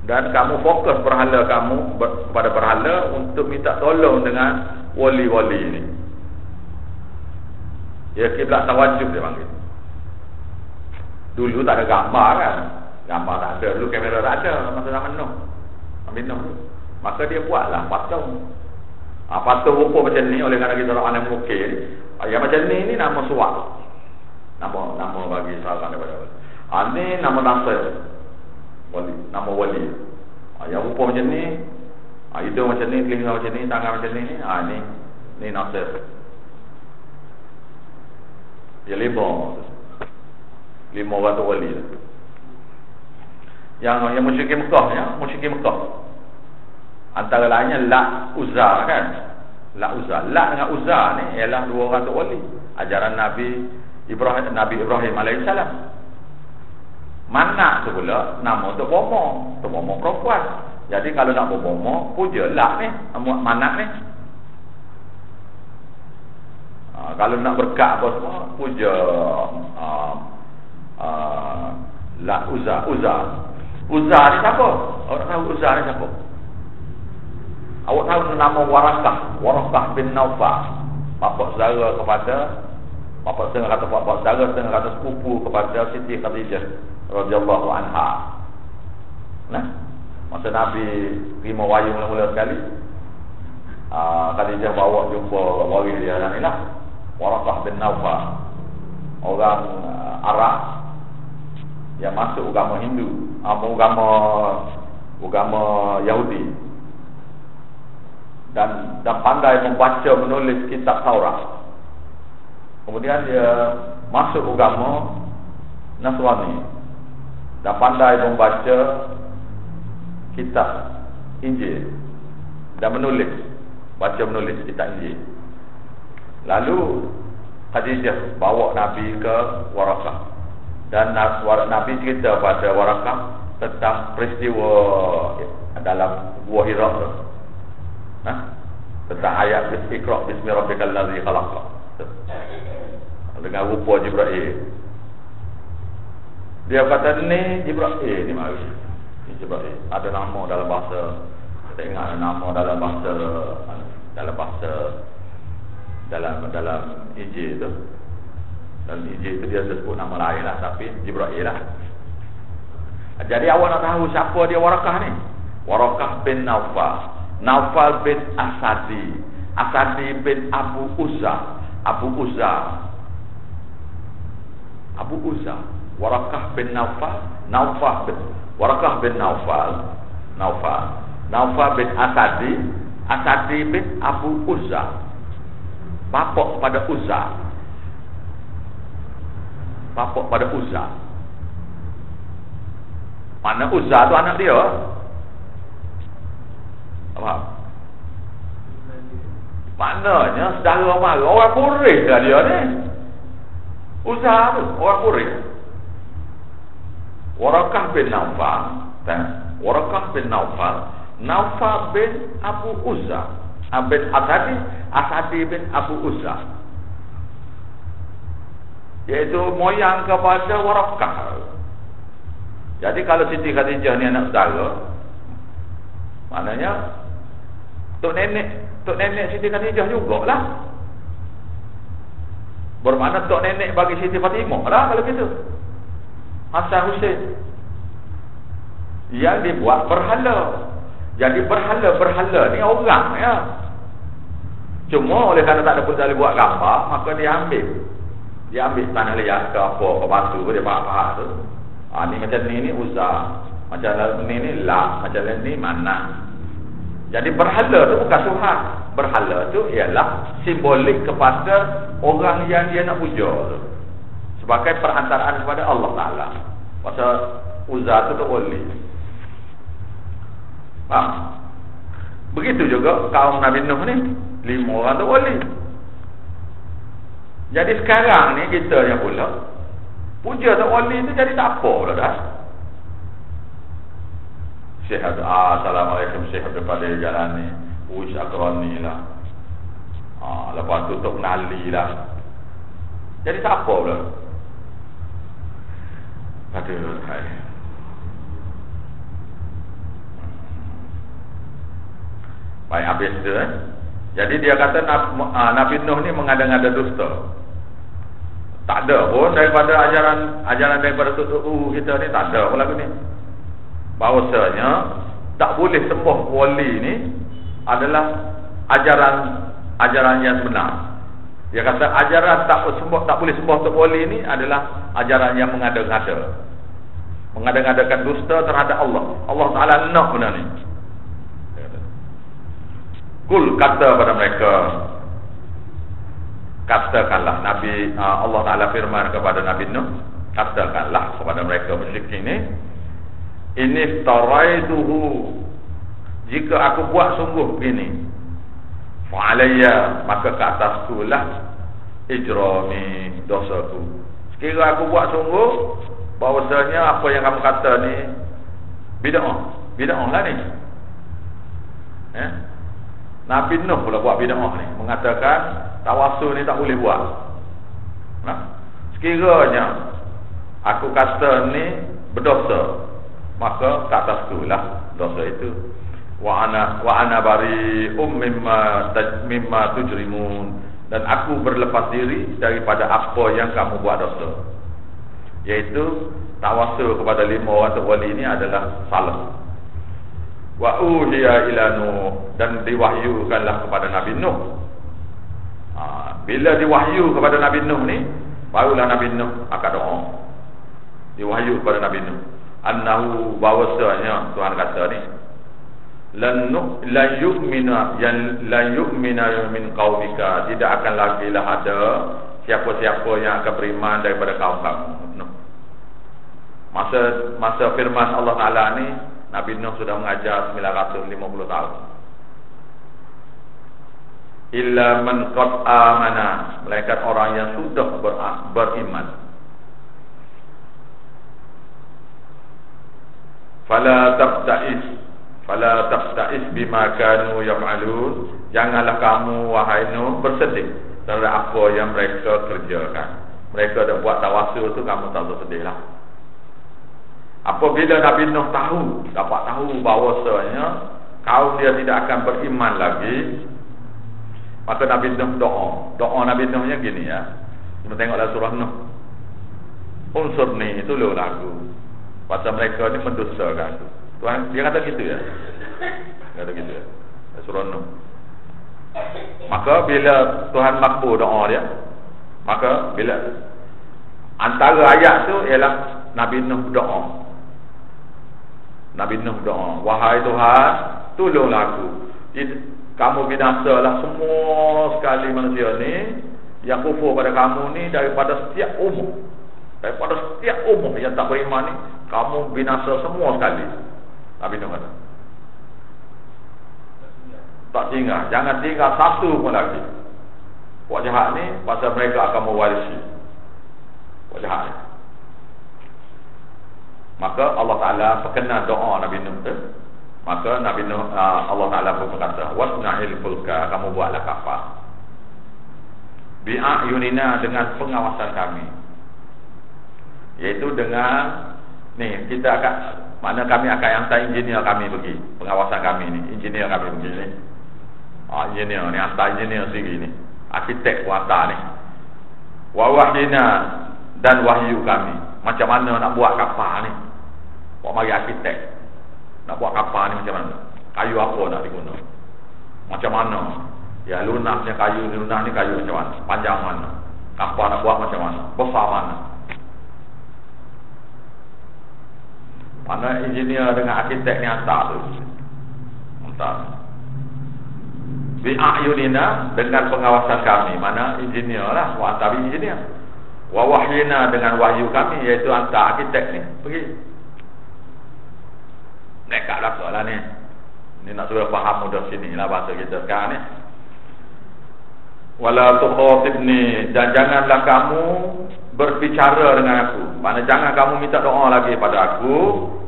A: Dan kamu fokus berhala kamu kepada berhala untuk minta tolong dengan wali-wali ni. Ya kiblat tawajjuh dia panggil. Dulu tak ada gambar kan. Gambar tak ada. Dulu kamera tak ada masa zaman Nuh. Nabi Nuh tu. maka dia buatlah patung. Patung rupa macam ni oleh kerana kita orang yang mengukir. Yang macam ni nama suat. Nama bagi saran daripada ni nama Nasir wali, nama wali. Yang rupa macam ni, hidung macam ni, telinga macam ni, tangan macam ni, ni Nasir. Dia 5 orang tu wali. Yang musyrikin Mekah ya, musyrikin Mekah. Antara lainnya Lat, Uzza kan. Lat dengan Uzza ni ialah 2 orang tu wali. Ajaran Nabi Ibrahim alaihissalam. Manak tu pula nama Tok Bomo perempuan. Jadi kalau nak berbomo, puja Lat ni, Manak ni. Kalau nak berkat apa semua, puja Lat, Uzza ni siapa? Awak tahu Uzza ni siapa? Awak tahu nama Warakah bin Naufal. Bapa saudara kepada setengah kata sepupu kepada Siti Khadijah radhiyallahu anha. Nah, masa Nabi terima wahyu mula-mula sekali, Khadijah bawa jumpa waris dia ni lah, Warakah bin Naufal, orang Arab yang masuk agama Hindu, agama Yahudi, dan pandai membaca menulis kitab Taurat. Kemudian dia masuk agama Nasrani dan pandai membaca kitab Injil dan baca menulis kitab Injil. Lalu Khadijah bawa Nabi ke Warakah, dan Nabi cerita pada Warakah tentang peristiwa dalam Gua Hira, tentang ayat Iqra bismi rabbikal ladzi khalaq dengan rupa Jibril. Dia kata ni Jibril ni mari. Ni Jibril ada nama dalam bahasa, kita ingat ada nama dalam Injil tu. Dalam Injil tu dia sebut nama lain lah, tapi Jibril lah. Jadi awak nak tahu siapa dia Warakah ni? Warakah bin Naufal bin Asadi bin Abu Uzza. Warakah bin Warakah bin Naufal bin Asadi bin Abu Uzza. Bapak pada Uzza. Mana Uzza tu anak dia? Apa? Maknanya saudara mara orang Quraisy lah dia ni. Uzza tu orang Quraisy. Warakah bin Naufal bin Abu Uzza, bin Asadi bin Abu Uzza, iaitu moyang kepada Warakah. Jadi kalau Siti Khadijah ni anak saudara, maknanya Tok nenek Siti Khadijah jugalah. Bermakna tok nenek bagi Siti Fatimah lah kalau gitu. Hasan Hussein yang dibuat berhala. Jadi berhala ni orang ya. Cuma oleh kerana tak ada pun buat gambar, maka dia ambil tanah liat ke apa, ke batu dia pahat tu. Ni macam ni Uzza, macam ni Lat, macam ni Mana. Jadi berhala tu bukan Tuhan. Berhala tu ialah simbolik kepada orang yang dia nak puja tu, sebagai perantaraan kepada Allah Ta'ala. Pasal Uzza tu wali. Begitu juga kaum Nabi Nuh ni, 5 orang tu wali. Jadi sekarang ni kita yang pula puja tak wali tu jadi tak apa pula dah. Syekh Assalamualaikum Syekh daripada jalan ni, Uish Akrani lah. Lepas tu Tok Nali lah. Jadi tak apa pula. Aduh, hai. Baik, habis tu Jadi dia kata Nabi Nuh ni mengada-ngada dusta. Tak ada pun daripada ajaran daripada tutup kita ni, tak ada pun lagu ni. Bahawasanya tak boleh sembah wali ni adalah ajaran yang benar. Dia kata ajaran tak boleh sembah tok wali ni adalah ajaran yang mengada-ngada. Mengada-ngadakan dusta terhadap Allah. Allah Taala nak benda ni. Kul kata pada mereka, katakanlah Nabi Allah Taala firman kepada Nabi Nuh, katakanlah kepada mereka musyrikin ni, ini taraituhu, jika aku buat sungguh begini, fa alayya, maka ke atasku lah ijrami, dosaku. Sekira aku buat sungguh bahawasanya apa yang kamu kata ni bid'ah lah ni. Nabi Nuh pula buat bid'ah ni, mengatakan tawasul ni tak boleh buat. Sekiranya aku kata ni berdosa, maka ke atasku lah dosa itu. Wa ana bari'um mimma tujrimun, dan aku berlepas diri daripada apa yang kamu buat dosa. Iaitu tawasul kepada 5 orang wali ini adalah salah. Wa uhiya ila Nuh, dan diwahyukanlah kepada Nabi Nuh. Bila diwahyu kepada Nabi Nuh ni, barulah Nabi Nuh akan doa. Diwahyu kepada Nabi Nuh, annahu, bahawasanya Tuhan kata ni, la yu'mina min qaumika, tidak akan lagi lah ada siapa-siapa yang akan beriman daripada kaum kamu. Masa firman Allah Taala ni, Nabi Nuh sudah mengajar 950 tahun. Illa man qad amana, melainkan orang yang sudah beriman. Fala tabta'is bima kanu yaf'alun, janganlah kamu wahai Nuh bersedih terhadap apa yang mereka kerjakan. Mereka dah buat tawasul tu, kamu tak usah sedihlah. Apabila Nabi Nuh dapat tahu bahawasanya kaum dia tidak akan beriman lagi, maka Nabi Nuh doa Nabi Nuhnya gini ya. Kita tengoklah surah Nuh. Unsurni, tolonglah aku, pasal mereka ni mendustakan aku. Tuhan dia kata gitu ya. Dia kata gitu ya. Surah Nuh. Maka bila Tuhan makbul doa dia, maka bila antara ayat tu ialah Nabi Nuh doa. Nabi Nuh doa, wahai Tuhan, tolonglah aku. Kamu binasalah semua sekali manusia ni yang kufur pada kamu ni daripada setiap umur. Daripada setiap umur yang tak beriman ni, kamu binasa semua sekali. Nabi Nuh kata, tak tinggal, jangan tinggal satu pun lagi. Buat jahat ni pasal mereka akan mewarisi. Buat jahat ni. Maka Allah Ta'ala perkenan doa Nabi Nuh tu. Maka Nabi Nuh, Allah Ta'ala pun berkata, wasna'il fulka, kamu buatlah kapal bi'ayunina, dengan pengawasan kami. Iaitu dengan ni, kita akan, mana kami akan hantar engineer kami pergi, pengawasan kami ni, engineer kami pergi ni. Engineer ni, hantar engineer sendiri ni, arkitek pun hantar ni. Wa wahyina, dan wahyu kami, macam mana nak buat kapal ni. Buat mari arkitek nak buat kapal ni macam mana, kayu apa nak diguna, macam mana ya, lunasnya kayu ni, lunas ni kayu macam mana, panjang mana, kapal nak buat macam mana, besar mana. Mana engineer dengan arkitek ni hantar tu, hantar bi'ayunina, dengan pengawasan kami. Mana engineer lah, hantar engineer. Wa wahyina, dengan wahyu kami, iaitu hantar arkitek ni pergi. Nekat lah soalan ni. Ni nak suruh faham mudah sini lah bahasa kita sekarang ni. Wala tukhatibni, dan janganlah kamu berbicara dengan aku. Maknanya jangan kamu minta doa lagi pada aku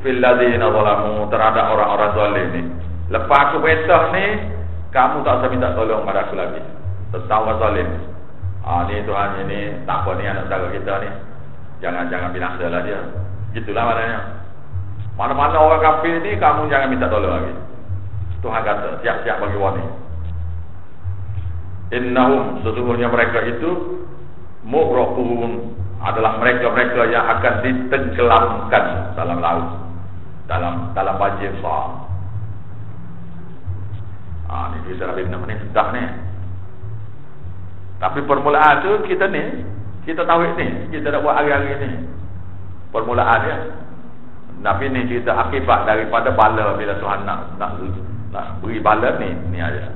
A: fil ladzina zalamu, terhadap orang-orang zalim ni. Lepas aku perintah ni, kamu tak usah minta tolong pada aku lagi tentang orang zalim. Ni Tuhan ini tak apa ni anak saudara kita ni, jangan binasalah dia. Gitulah maknanya. Mana-mana orang kafir ni kamu jangan minta tolong lagi. Tuhan kata siap-siap bagi warning. Innahum, sesungguhnya mereka itu mughraqun, adalah mereka-mereka yang akan ditenggelamkan dalam laut, dalam banjir besar. Ni cerita Nabi Nuh ni sedap ni. Tapi permulaan tu kita tauhid ni, kita nak buat hari-hari ni. Permulaan dia. Nabi ni cerita akibat daripada bala bila Tuhan nak beri bala ni aja.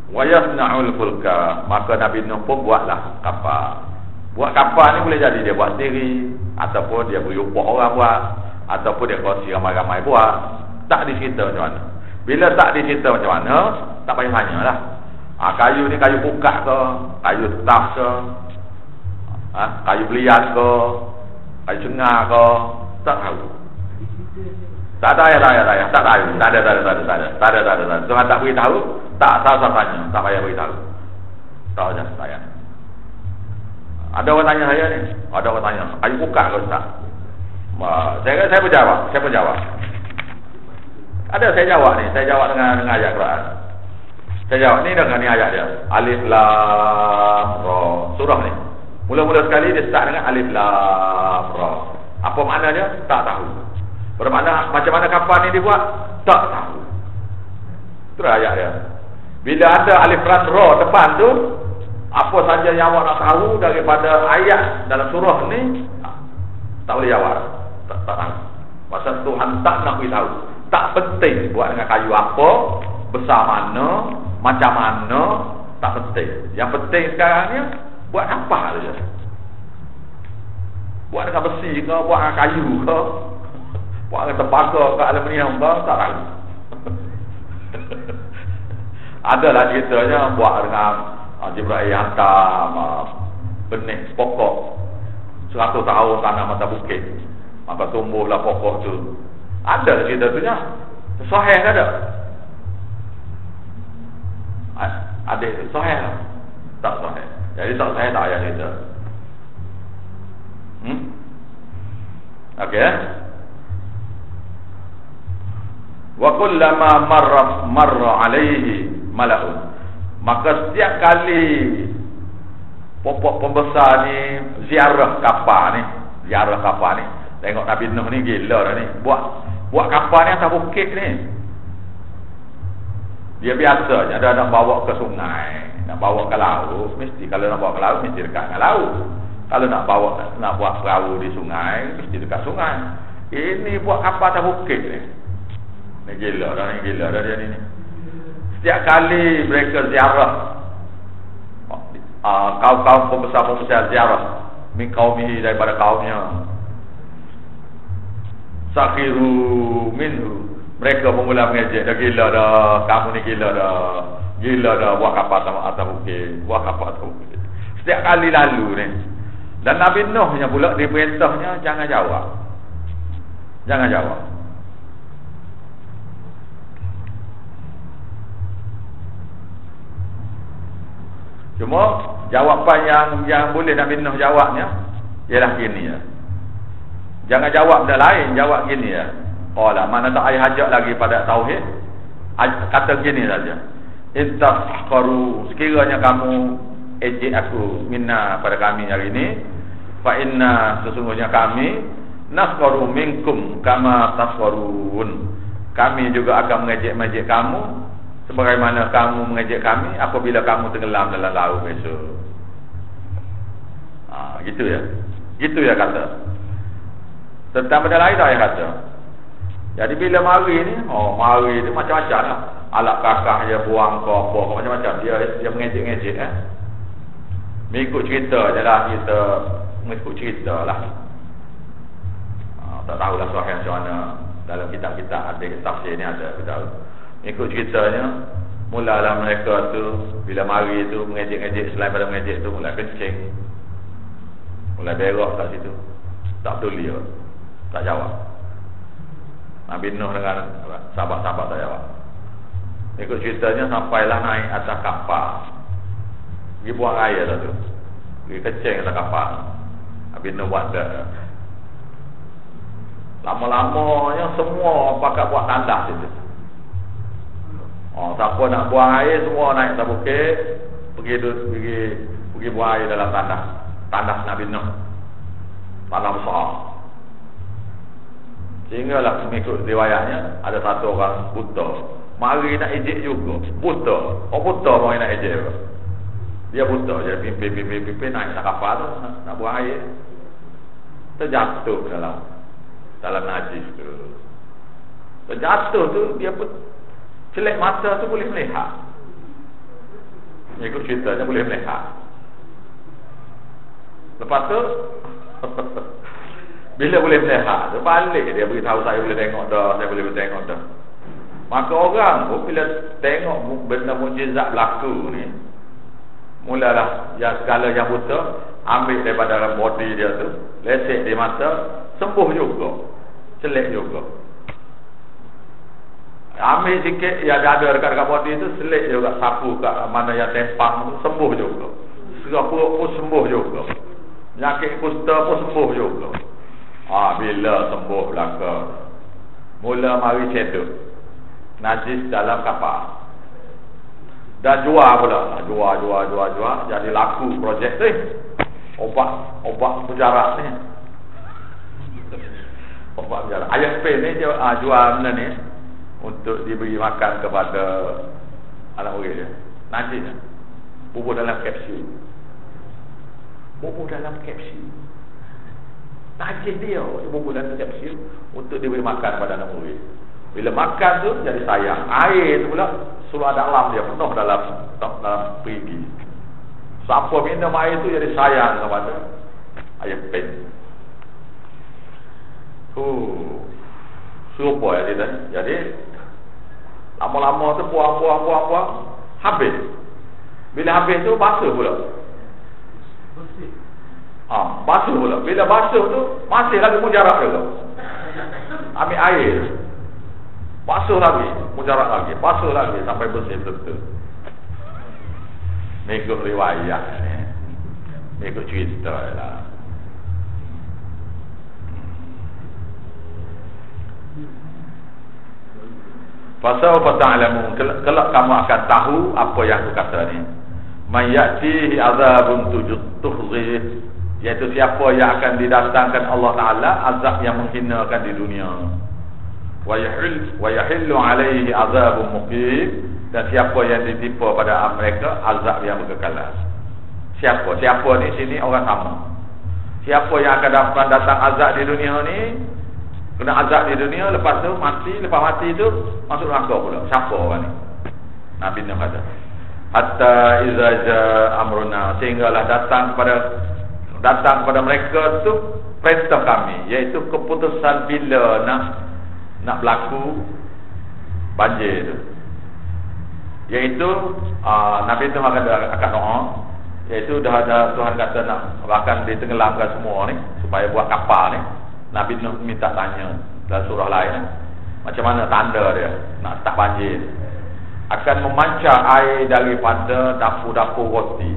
A: Wa yasna'ul fulka, maka Nabi Nuh pun buatlah kapal. Buat kapal ni boleh jadi dia buat sendiri, ataupun dia beri upah orang buat, ataupun dia kongsi ramai-ramai buat. Tak dicerita macam mana. Bila tak dicerita macam mana, tak payah tanyalah. Kayu ni kayu buka ke, kayu staff ke, kayu belian ke, kayu cengar ke, tak tahu. Tak ada. Tuhan tak beritahu, tak tanya, tak payah beritahu. Tahu je saya. Ada orang tanya saya ni, ada orang tanya, kayu buka ke Ustaz? Saya pun jawab. Ada saya jawab dengan ayat Quran. Saya jawab ni dengan ni ayat dia. Alif Lam Ra. Surah ni. Mula-mula sekali dia start dengan Alif Lam Ra. Apa makna dia? Tak tahu. Bermakna macam mana kapal ni dibuat? Tak tahu. Itu ayat dia. Bila ada Alif Lam Ra depan tu, apa saja yang awak nak tahu daripada ayat dalam surah ni, tak boleh jawab. Tak tahu. Pasal Tuhan tak nak beritahu. Tak penting buat dengan kayu apa, besar mana, macam mana, tak penting. Yang penting sekarang ni buat apa saja. Buat dengan besi ke, buat dengan kayu ke, buat dengan tembaga ke, aluminium ke, tak tahu. Adalah ceritanya buat dengan Jibril hantar benih pokok 100 tahun tanam atas bukit, maka tumbuhlah pokok tu. Ada cerita tu nya. Sahih ke ada? Ada sahih lah. Tak sahih. Jadi tak sahih tak payah cerita. Okey. Wa kullama marra alaihi mala'un. Maka setiap kali popok pembesar ni ziarah kapal ni, tengok Nabi Nuh ni gila dah ni. Buat kapal ni atas bukit ni. Dia biasa je ada nak bawa ke sungai, nak bawa ke laut, mesti kalau nak bawa ke laut mesti dekat dengan laut. Kalau nak buat perahu di sungai, mesti dekat sungai. Ini buat kapal atas bukit ni. Ni gila dah dia ni. Setiap kali mereka ziarah, kaum-kaum pembesar ziarah min qaumihi daripada kaumnya, sakhiru minhu, mereka bermula mengejek, dah gila dah, kamu ni gila dah buat kapal atas bukit, setiap kali lalu ni. Dan Nabi Nuh nya pula diperintahnya jangan jawab. Cuma jawapan yang boleh Nabi Nuh jawabnya ialah gini ya. Jangan jawab benda lain, jawab gini ya. Qala, mana tak ada hajat lagi pada tauhid, kata gini saja. Intahqaru, sekiranya kamu ejek aku minna pada kami hari ini, fa inna, sesungguhnya kami nasqaru minkum kama tasqarun. Kami juga akan mengejek-mejek kamu sebagaimana kamu mengejek kami apabila kamu tenggelam dalam laut besok. Gitu ya kata. Tentang benda lain tak kata. Jadi bila mari ni macam-macam lah. Alat kakak dia buang ke apa macam-macam. Dia mengejek-ngejek mengikut cerita je lah, mengikut cerita lah. Tak tahulah sahih macam mana. Dalam kitab-kitab ada tafsir ni ada kita tahu. Ikut ceritanya, mulalah mereka tu bila mari tu mengejek-ngejek, selain pada mengejek tu mulai kencing, mulai berak kat situ. Tak peduli dia, tak jawab. Nabi Nuh dengan sahabat-sahabat tak jawab. Ikut ceritanya sampailah naik atas kapal, pergi buang air dah tu, pergi kencing atas kapal. Nabi Nuh buat dah. Lama-lamanya semua pakat buat tandas situ. Siapa nak buang air semua naik atas bukit, pergi buang air dalam tandas Nabi Nuh, tanah besar. Sehinggalah mengikut riwayatnya ada satu orang buta. Mari nak ejek juga. Buta. Oh buta mau nak ejek juga. Dia buta. Dia pimpin naik nak kapal tu. Nak buang air. Terjatuh dalam najis tu. Terjatuh tu dia pun celek mata tu boleh melihat. Ikut ceritanya boleh melihat. Lepas tu bila boleh melihat, dia balik dia beritahu saya boleh tengok dah, saya boleh tengok dah. Maka orang pun bila tengok benda mukjizat berlaku ni, mulalah yang segala yang buta ambil daripada dalam body dia tu, lesek di mata, sembuh juga, celek juga. Ambil sikit yang ada dekat body tu, selik juga, sapu kat mana yang tempang tu, sembuh juga. Segala perut pun sembuh juga. Penyakit kusta pun sembuh juga. Bila sembuh belaka, mula mari cedok najis dalam kapal. Dan jual pula. Jual. Jadi laku projek ni. Obat mujarab ni. Obat mujarab. IFP ni dia jual benda ni untuk diberi makan kepada anak murid dia. Najis ni. Bubur dalam kapsul. Najis dia bubur dalam kapsul untuk diberi makan kepada anak murid. Bila makan tu jadi sayang. Air tu pula seluar dalam dia penuh dalam perigi. Siapa minum air tu jadi sayang kepada air pen. Serupa ya dia. Jadi lama-lama tu buang habis. Bila habis tu basuh pula. Basuh pula. Bila basuh tu masih lagi mujarab juga. Ambil air, basuh lagi, mujarab lagi, basuh lagi sampai bersih betul. Mengikut riwayat ni, mengikut cerita lah. Pasal ta'lamu, kelak kamu akan tahu apa yang aku kata ni. May ya'tihi azabun tukhzih, iaitu siapa yang akan didatangkan Allah Taala azab yang menghinakan di dunia. Wa yahillu alaihi azabun muqim, dan siapa yang ditipu pada mereka azab yang berkekalan. Siapa ni sini orang sama. Siapa yang akan datang azab di dunia ni, kena azab di dunia, lepas tu mati, lepas mati tu masuk neraka pula. Siapa orang ni? Nabi Nuh kata, hatta iza jaa amruna, sehinggalah datang kepada mereka tu perintah kami, iaitu keputusan bila nak berlaku banjir tu. Iaitu Nabi Nuh akan doa, iaitu dah ada Tuhan kata nak akan ditenggelamkan semua ni supaya buat kapal ni. Nabi Nuh minta tanya dalam surah lain, macam mana tanda dia nak start banjir. Akan memancar air daripada dapur-dapur roti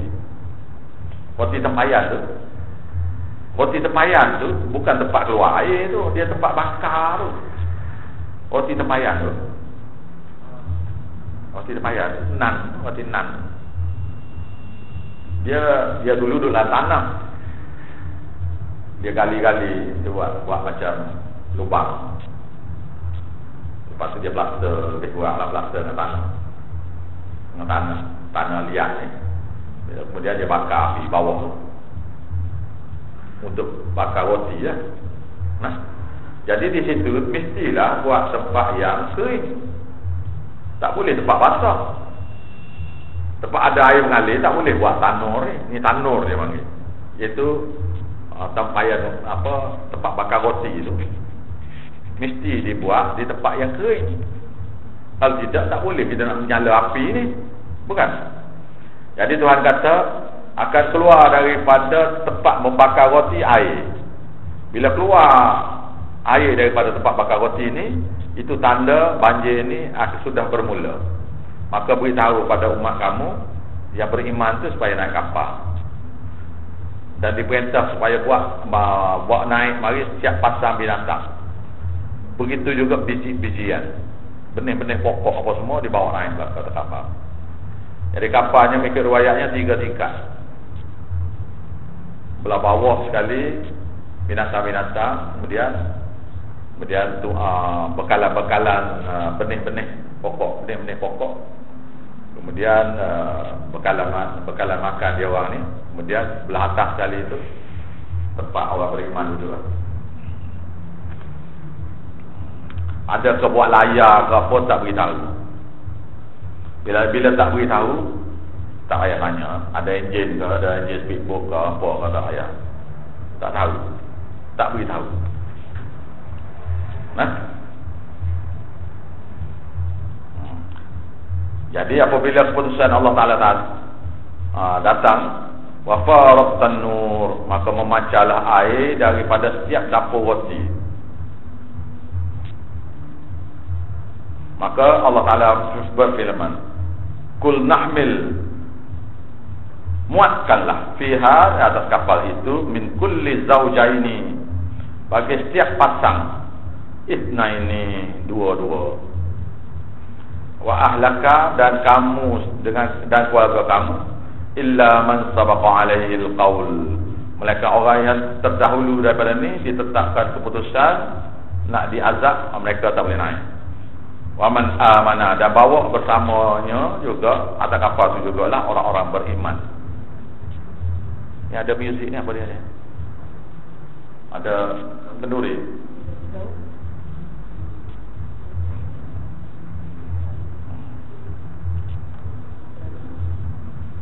A: tempayan tu. Roti tempayan tu bukan tempat keluar air tu, dia tempat bakar tu. Roti tempayan tu, roti nan. Dia dulu duduk dalam tanah. Dia gali-gali, dia buat macam lubang. Lepas tu dia plaster, lebih kurang lah plaster dengan tanah liat ni. Kemudian dia bakar api bawah tu untuk bakar roti lah. Jadi di situ mestilah buat tempat yang kering. Tak boleh tempat basah. Tempat ada air mengalir tak boleh buat tanur ni. Ni tanur dia panggil. Iaitu tempayan tempat bakar roti itu mesti dibuat di tempat yang kering. Kalau tidak, tak boleh kita nak menyala api ni, bukan? Jadi Tuhan kata akan keluar daripada tempat membakar roti air. Bila keluar air daripada tempat bakar roti ni, itu tanda banjir ni sudah bermula. Maka beritahu pada umat kamu yang beriman tu supaya naik kapal. Dan diperintah supaya buat naik mari siap pasang binatang. Begitu juga biji-bijian, benih-benih pokok apa semua dibawa naik ke kapal. Jadi kapalnya mikir riwayatnya 3 tingkat. Belah bawah sekali binatang-binatang, kemudian Kemudian bekalan-bekalan benih-benih pokok, kemudian bekalan makan dia orang ni. Kemudian belah atas sekali itu tempat orang beriman dulu. Ada ke buat layar ke apa, tak beritahu. Bila tak beritahu, tak payah tanya. Ada enjin ke, ada enjin speedboat ke apa ke, tak payah. Tak tahu, tak beritahu. Nah, jadi apabila keputusan Allah Ta'ala datang, wa faratan nur, maka memancarlah air daripada setiap dapur roti. Maka Allah Ta'ala berfirman, kul nahmil, muatkanlah fiha, atas kapal itu, min kulli zaujaini, bagi setiap pasang, ithnaini, dua-dua, wa ahlaka, dan kamu dan keluarga kamu, illa man sabaqa alaihi alqaul, mereka orang yang terdahulu daripada ni ditetapkan keputusan nak diazab, mereka tak boleh naik. Wa man amana, dan bawa bersamanya juga atas kapal tu jugalah orang-orang beriman. Ni ada muzik ni, apa dia ni? Ada kenduri.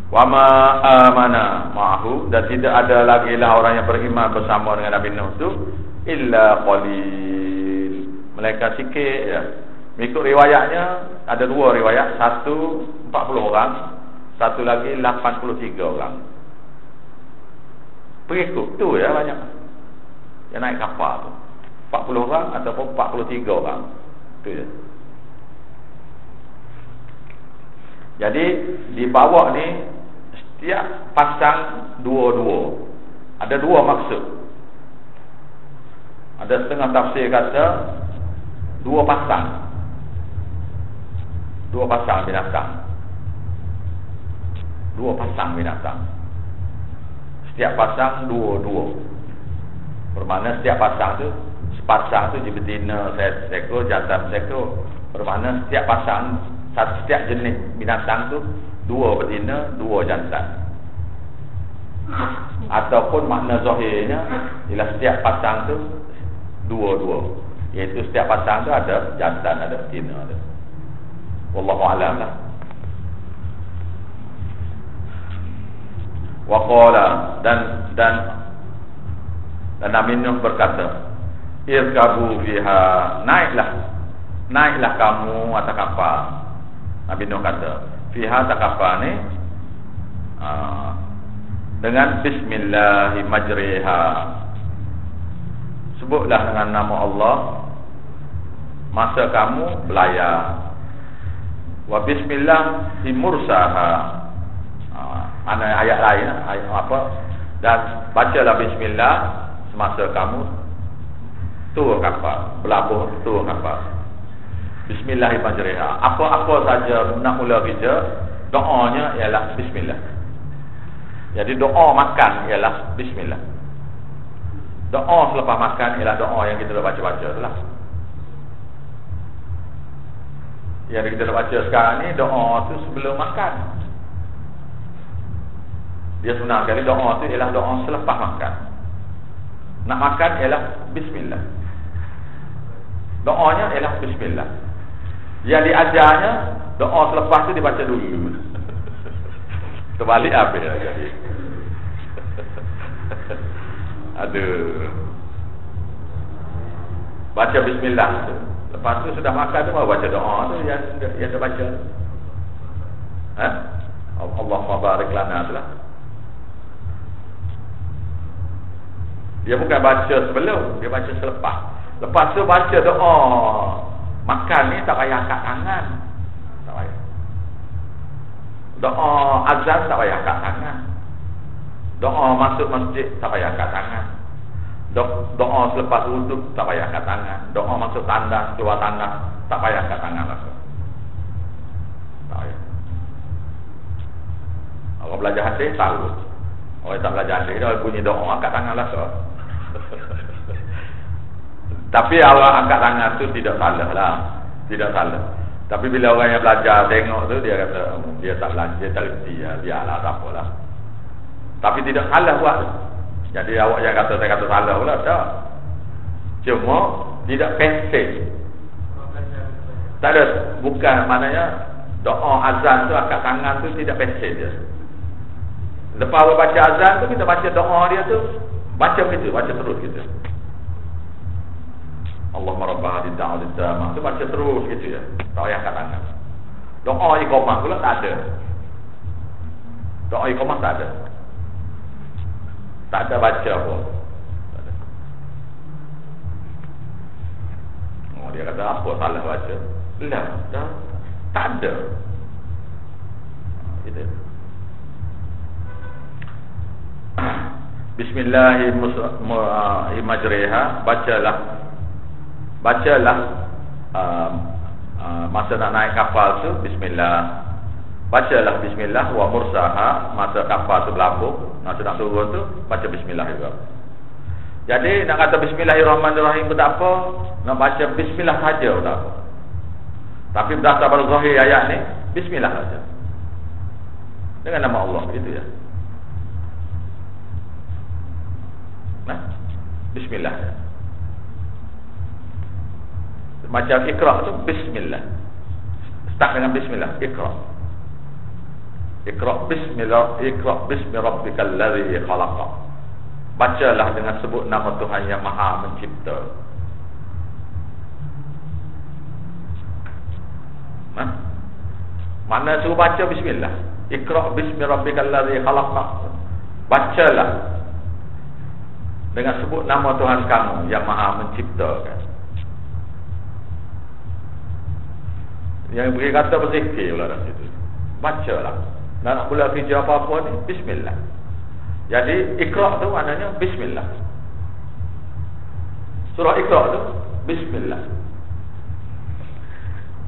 A: Wa ma amana ma'ahu, dan tidak ada lagi lah orang yang beriman bersama dengan Nabi Nuh tu illa qalil, mereka sikit ya. Mengikut riwayatnya ada dua riwayat, satu 40 orang, satu lagi 83 orang. Pengikut tu ya banyak yang naik kapal tu, 40 orang ataupun 43 orang tu ya. Jadi dibawa ni setiap pasang dua-dua. Ada dua maksud. Ada setengah tafsir kata dua pasang binatang. Dua pasang binatang. Setiap pasang dua-dua. Bermakna setiap pasang tu, sepasang tu betina seekor, jantan seekor. Bermakna setiap pasang, setiap jenis binatang tu dua betina, dua jantan. Ataupun makna zahirnya ialah setiap pasang tu dua-dua, iaitu setiap pasang tu ada jantan, ada betina, ada. Wallahu a'lam lah. Wa qala, dan Nabi Nuh berkata, irkabu fiha, naiklah kamu atas kapal. Nabi Nuh kata, fiha atas kapal ni dengan bismillahi majriha, sebutlah dengan nama Allah masa kamu belayar. Wa bismillahi mursaha, ada ayat lain, ayat apa, dan bacalah bismillah semasa kamu turun kapal, berlabuh turun kapal. Bismillahi majriha, apa-apa saja nak mula kerja, doanya ialah bismillah. Jadi doa makan ialah bismillah. Doa selepas makan ialah doa yang kita dah baca-baca tu lah. Yang kita dah baca sekarang ni, doa tu sebelum makan. Dia sunat kali doa tu ialah doa selepas makan. Nak makan ialah bismillah. Doanya ialah bismillah. Yang diajarnya doa selepas tu dibaca dulu. Terbalik habis lah jadi. Aduh. Baca bismillah tu. Lepas tu sudah makan tu baru baca doa tu yang dah baca. Allahumma barik lana tu lah. Dia bukan baca sebelum, dia baca selepas. Lepas tu baca doa makan ni tak payah angkat tangan. Tak payah. Doa azan tak payah angkat tangan. Doa masuk masjid tak payah angkat tangan. Doa selepas wuduk tak payah angkat tangan. Doa masuk tandas, keluar tandas tak payah angkat tangan langsung. Tak payah. Orang belajar hadis tahu. Orang tak belajar hadis dia bunyi doa angkat tangan langsung. Tapi awak angkat tangan tu tidak salah lah. Tidak salah. Tapi bila orang yang belajar tengok tu, dia kata dia tak belajar, dia tak reti lah. Biarlah, tak apalah. Tapi tidak salah buat tu. Jadi awak yang kata saya kata salah pula, tak. Cuma tidak pensel. Tak ada, bukan maknanya doa azan tu angkat tangan tu tidak pensel dia. Lepas awak baca azan tu, kita baca doa dia tu, baca begitu, baca terus gitu. Allahumma rabbah hadid da'wati tammah tu baca terus gitu ya. Tak payah angkat tangan. Doa iqamah pula tak ada. Doa iqamah tak ada. Tak ada baca apa. Tak ada. Oh, dia kata apa salah baca? Lah, tak ada. Gitu. Bismillahirrahmanirrahim. Bacalah masa nak naik kapal tu bismillah. Bacalah bismillah wa mursaha, masa kapal tu berlambung, masa nak turun tu baca bismillah juga. Jadi nak kata bismillahirrahmanirrahim pun tak apa, nak baca bismillah saja pun tak apa. Tapi berdasar pada zahir ayat ni bismillah saja. Dengan nama Allah gitu ya. Nah, bismillah. Macam Iqra tu bismillah. Start dengan bismillah, Iqra. Iqra bismillah, Iqra bismi rabbikal ladzi khalaq. Bacalah dengan sebut nama Tuhan yang Maha Mencipta. Nah, mana suruh baca bismillah. Iqra bismi rabbikal ladzi khalaq. Bacalah dengan sebut nama Tuhan kamu yang Maha Menciptakan. Yang beri kata berzikir pula dalam situ. Bacalah. Nak pula kerja apa-apa ni, bismillah. Jadi Iqra tu maknanya bismillah. Surah Iqra tu bismillah.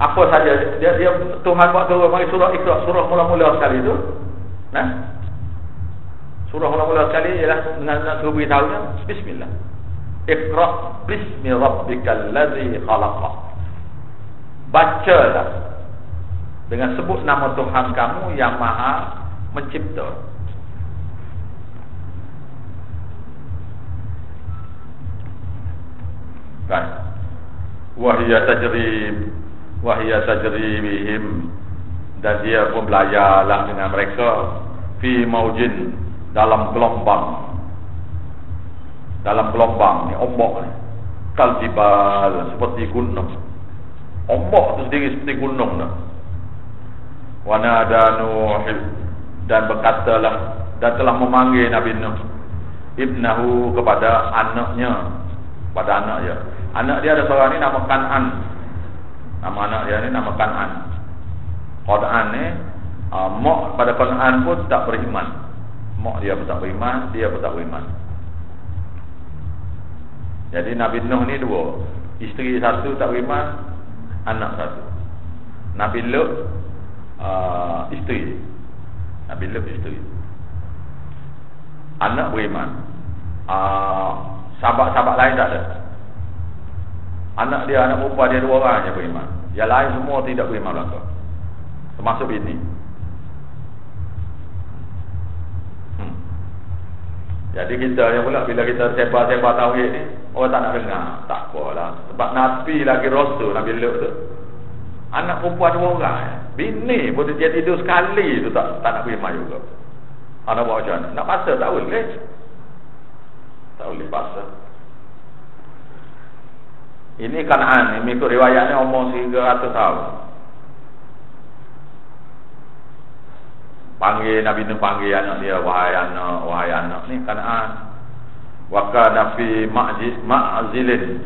A: Apa saja dia Tuhan buat turun mari surah Iqra, surah mula-mula sekali tu. Nah. Surah mula-mula sekali ialah dengan nak suruh beritahu bismillah. Iqra bismi rabbikal ladzi khalaq. Bacalah dengan sebut nama Tuhan kamu yang Maha Mencipta. Kan? Wahia tajri bihim, dan dia pun belajarlah dengan mereka fi maujin, dalam gelombang ni, ombak ni, kaljibal, seperti gunung. Ombak tu sendiri seperti gunung dah. Wa nada Nuh, dan berkatalah, dan telah memanggil Nabi Nuh ibnahu, kepada anaknya, pada anak dia. Anak dia ada seorang ni nama Kan'an. Nama anak dia ni nama Kan'an. Kan'an ni mak pada Kan'an pun tak beriman. Mak dia pun tak beriman, dia pun tak beriman. Jadi Nabi Nuh ni dua, isteri satu tak beriman, anak satu. Nabi Lut isteri. Nabi Lut isteri. Anak beriman. Sahabat-sahabat lain tak ada. Anak dia, anak perempuan dia dua orang je beriman. Yang lain semua tidak beriman belaka. Termasuk bini. Jadi kita yang pula bila kita sebar-sebar tauhid ni, orang tak nak dengar. Tak apalah. Sebab Nabi lagi Rasul, Nabi Lut tu, anak perempuan dua orang. Bini pun dia tidur sekali tu tak nak beriman juga. Anak buat macam mana? Nak pasal tak boleh. Tak boleh pasal. Ini Kan'an, ini ikut riwayatnya umur 300 tahun. Panggil Nabi Nuh, panggil anak dia, wahai anak ni Kan'an. Wa kana fi ma'zilin,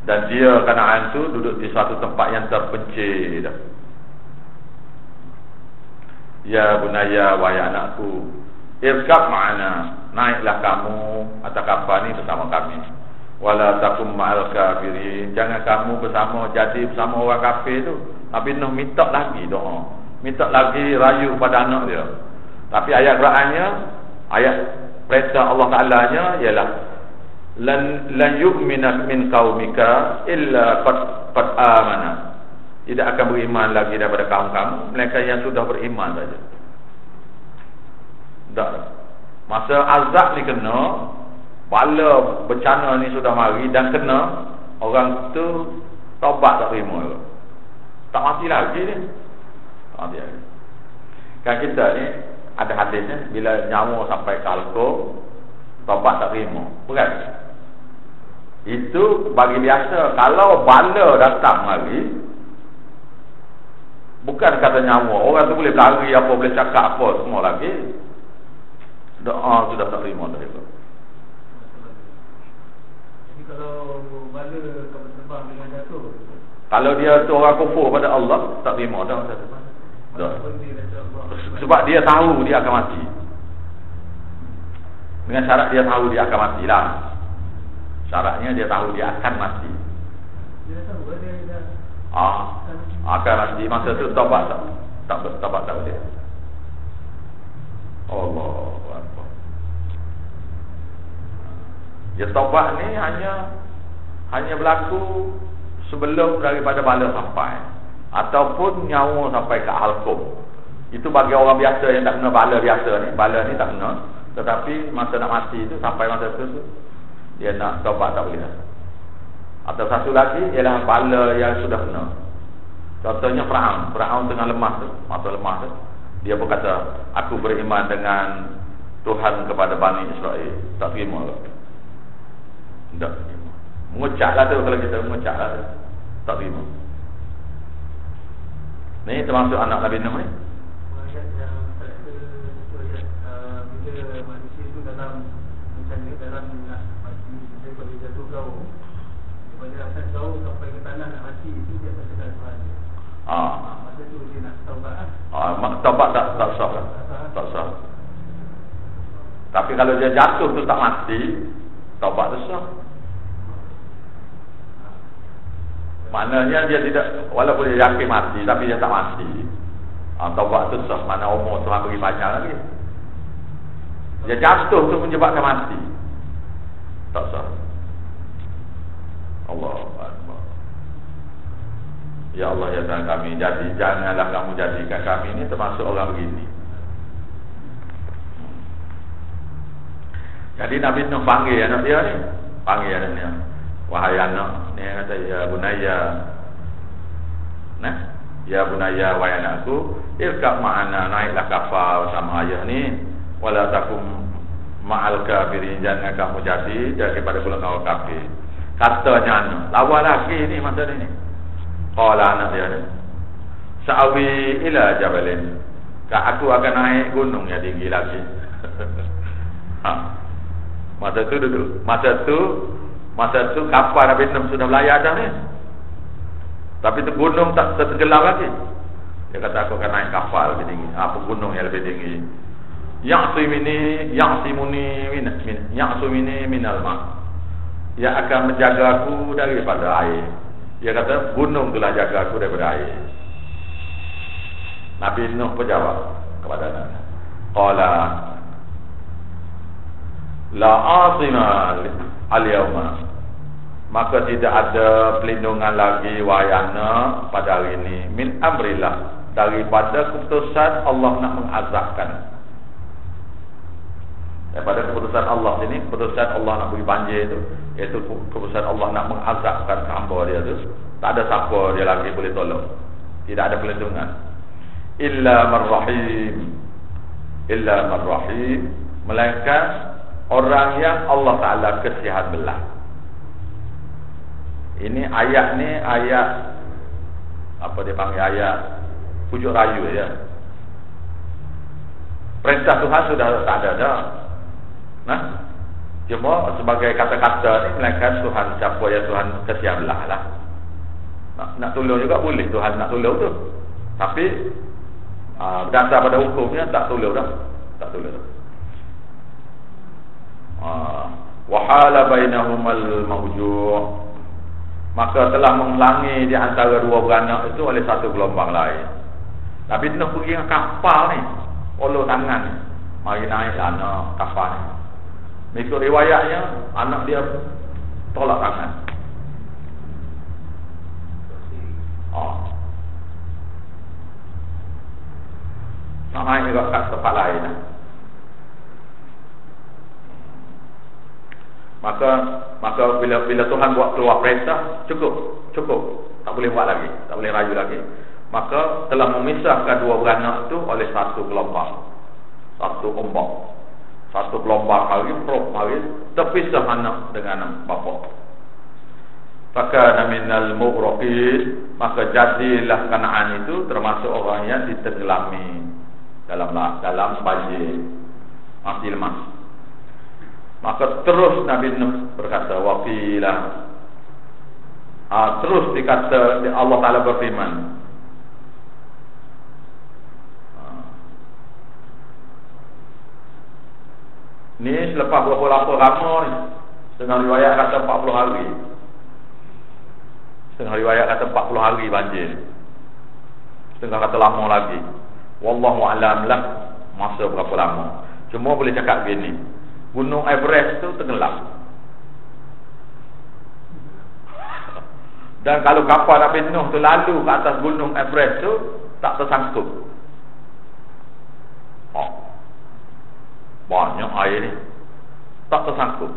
A: dan dia Kan'an tu duduk di suatu tempat yang terpencil. Ya bunayya, wahai anakku, irkab ma'ana, naiklah kamu atas kapal ni bersama kami. Wala takum ma'al kafirin, jangan kamu jadi bersama orang kafir tu. Nabi Nuh minta lagi doa, minta lagi rayu pada anak dia. Tapi ayat Qurannya, ayat perintah Allah Ta'ala nya ialah lan yu'mina min qaumika illa qad amana. Tidak akan beriman lagi daripada kaum kamu melainkan yang sudah beriman saja. Tak. Masa azab ni kena, bala bencana ni sudah mari dan kena, orang tu taubat tak terima. Tak mati lagi ni. Tak mati lagi. Kan kita ni ada hadisnya, bila nyawa sampai ke halqum, taubat tak terima. Berat. Itu bagi biasa. Kalau bala datang lagi, bukan kata nyawa, orang tu boleh berlari apa, boleh cakap apa, semua lagi. Doa sudah tak terima tadi tu.
B: Jadi kalau bala kapal terbang dengan jatuh,
A: kalau dia tu orang kufur pada Allah, tak terima dah. Sebab dia tahu dia akan mati. Dengan syarat dia tahu dia akan mati lah. Syaratnya dia tahu dia akan mati.
B: Dia tahu dia
A: akan mati. Masa tu taubat tak boleh. Allah. Ya, taubat ni hanya berlaku sebelum daripada bala sampai, ataupun nyawa sampai ke halqum. Itu bagi orang biasa yang tak kena bala biasa ni. Bala ni tak kena, tetapi masa nak mati tu, sampai masa tu dia nak taubat tak boleh. Atau satu lagi ialah bala yang sudah kena. Contohnya Firaun tengah lemah tu, masa lemah tu, dia pun kata, aku beriman dengan Tuhan kepada Bani Israel. Tak terima ke? Tak terima. Mengucaplah tu, kalau kita mengucaplah tu, tak terima. Ni termasuk anak Nabi Nuh ni.
B: Ayat yang bila manusia itu dalam bencana, dalam nak mati, daripada jatuh gaul, daripada atas gaul sampai ke tanah nak mati, itu dia akan sedar Tuhan dia. Masa tu dia nak taubat.
A: Taubat tak sah. Tak sah. Tapi kalau dia jatuh tu tak mati, taubat tu sah. Maknanya dia tidak, walaupun dia yakin mati, tapi dia tak mati, taubat tu sah. Mana umur Tuhan bagi panjang lagi. Dia jatuh tu menyebabkan mati, tak sah. Allahu Akbar. Ya Allah, ya Tuhan kami, janganlah kamu jadikan kami ni termasuk orang begini. Jadi Nabi Nuh panggil anak dia ni, panggil anak dia, wahai anak ni, kata ya bunaya, nah, ya bunaya, wahai anakku, irkab ma'ana, naiklah kapal sama ayah ni, wala takum ma'al kafirin, jangan kamu jadi daripada golongan orang kafir. Katanya anak, lawan lagi ni masa ni. Qala anak dia ni, sa'awi ila jabalin, aku akan naik gunung yang tinggi lagi. Masa tu kapal Nabi Nuh sudah berlayar dah ni, tapi tu gunung tak tertenggelam lagi. Dia kata aku akan naik kapal lebih tinggi, gunung yang lebih tinggi. Ya'sumini minal ma', yang akan menjaga aku daripada air. Dia kata gunung itulah jaga aku daripada air. Nabi Nuh berjawab kepada anaknya, qala la asima al-yawma, maka tidak ada pelindungan lagi wahai anak pada hari ini, min amrillah, daripada keputusan Allah nak mengazabkan. Daripada keputusan Allah sini, keputusan Allah nak beri banjir tu, iaitu keputusan Allah nak mengazabkan hamba dia tu, tak ada siapa dia lagi boleh tolong, tidak ada pelindungan. Illa marrahim, melainkan orang yang Allah Ta'ala kesihan belah. Ini ayat ni ayat, apa dia panggil, ayat pujuk rayu ya. Perintah Tuhan sudah tak ada dah. Cuma sebagai kata-kata ni, melainkan Tuhan, siapa yang Tuhan kesihan belah lah. Nak tolong juga boleh, Tuhan nak tolong tu, tapi berdasar pada hukumnya tak tolong dah. Tak tolong dah. Wahala bainahumal mawju', maka telah menghalangi di antara dua beranak itu oleh satu gelombang lain. Nabi Nuh pergi dengan kapal ni, oleh tangan ni, mari naik anak kapal ni. Mengikut riwayatnya, anak dia tolak tangan. Sama juga kat tempat lain. Maka bila Tuhan buat keluar perintah, cukup. Tak boleh buat lagi, tak boleh rayu lagi. Maka telah memisahkan dua beranak itu oleh satu gelombang, satu ombak, satu gelombang hari terpisah anak dengan bapa. Fakana minal mughraqin, maka jadilah Kanaan itu termasuk orang yang ditenggelami dalam banjir, masih lemas. Maka terus Nabi Nuh berkata, waqilah, terus dikata, Allah Ta'ala berfirman, ni selepas berapa lama ni, setengah riwayat kata 40 hari, setengah riwayat kata 40 hari banjir, setengah kata lama lagi. Wallahu a'lam lah masa berapa lama. Cuma boleh cakap gini, Gunung Everest tu tenggelam. Dan kalau kapal Nabi Nuh tu lalu ke atas Gunung Everest tu, tak tersangkut. Banyak air ni, tak tersangkut.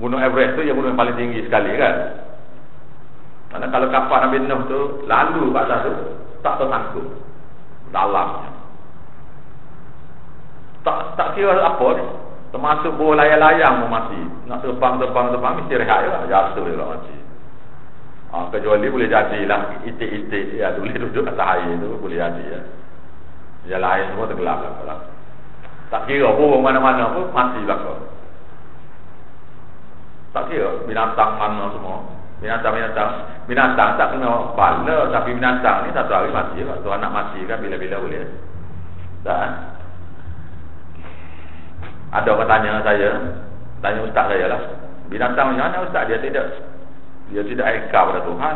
A: Gunung Everest tu yang gunung yang paling tinggi sekali kan. Karena kalau kapal Nabi Nuh tu lalu ke atas tu, tak tersangkut dalamnya. Tak kira apa ni, termasuk buah layang-layang pun mati. Nak terbang mesti rehat je, jatuh je lah mati. Kecuali boleh jadilah itik-itik ya, boleh duduk atas air tu, boleh jadi ya. Yang lain semua tenggelam lah. Tak kira pun mana-mana pun mati belakang. Tak kira binatang mana semua. Binatang tak kena bala, tapi binatang ni satu hari mati lah. Tuhan nak mati kan bila-bila boleh. Tak. Ada orang tanya ustaz saya lah, binatang macam mana ustaz? Dia tidak eka pada Tuhan.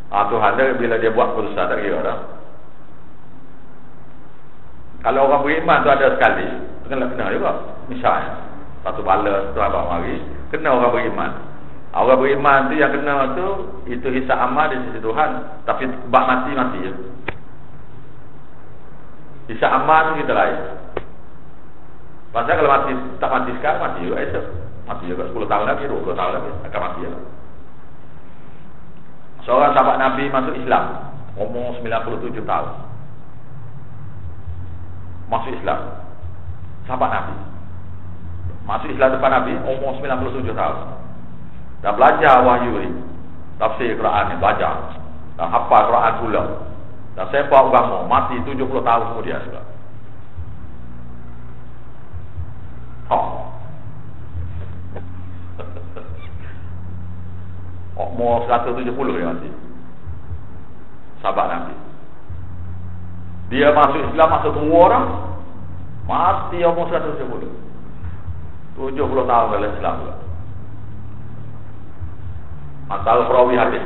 A: Tuhan dia bila dia buat keputusan tak kira dah. Kalau orang beriman tu ada sekali, kena juga. Misalnya satu bala tu abang mari, kena orang beriman. Orang beriman tu yang kena tu, itu hisab amal di sisi Tuhan. Tapi bak mati je. Hisab amal tu kita lain. Pasal kalau tak mati sekarang, mati juga esok. Mati juga 10 tahun lagi, 20 tahun lagi akan mati juga. Seorang sahabat Nabi masuk Islam, umur 97 tahun. Masuk Islam, sahabat Nabi masuk Islam depan Nabi, umur 97 tahun. Dah belajar wahyu ni, tafsir Quran ni, belajar. Dah hafal Quran pula. Dah sepak agama, mati 70 tahun kemudian juga. Umur 170 dia mati. Sahabat Nabi. Dia masuk Islam, masuk tua orang, mati umur 170. 70 tahun dalam Islam juga. Antara perawi hadis.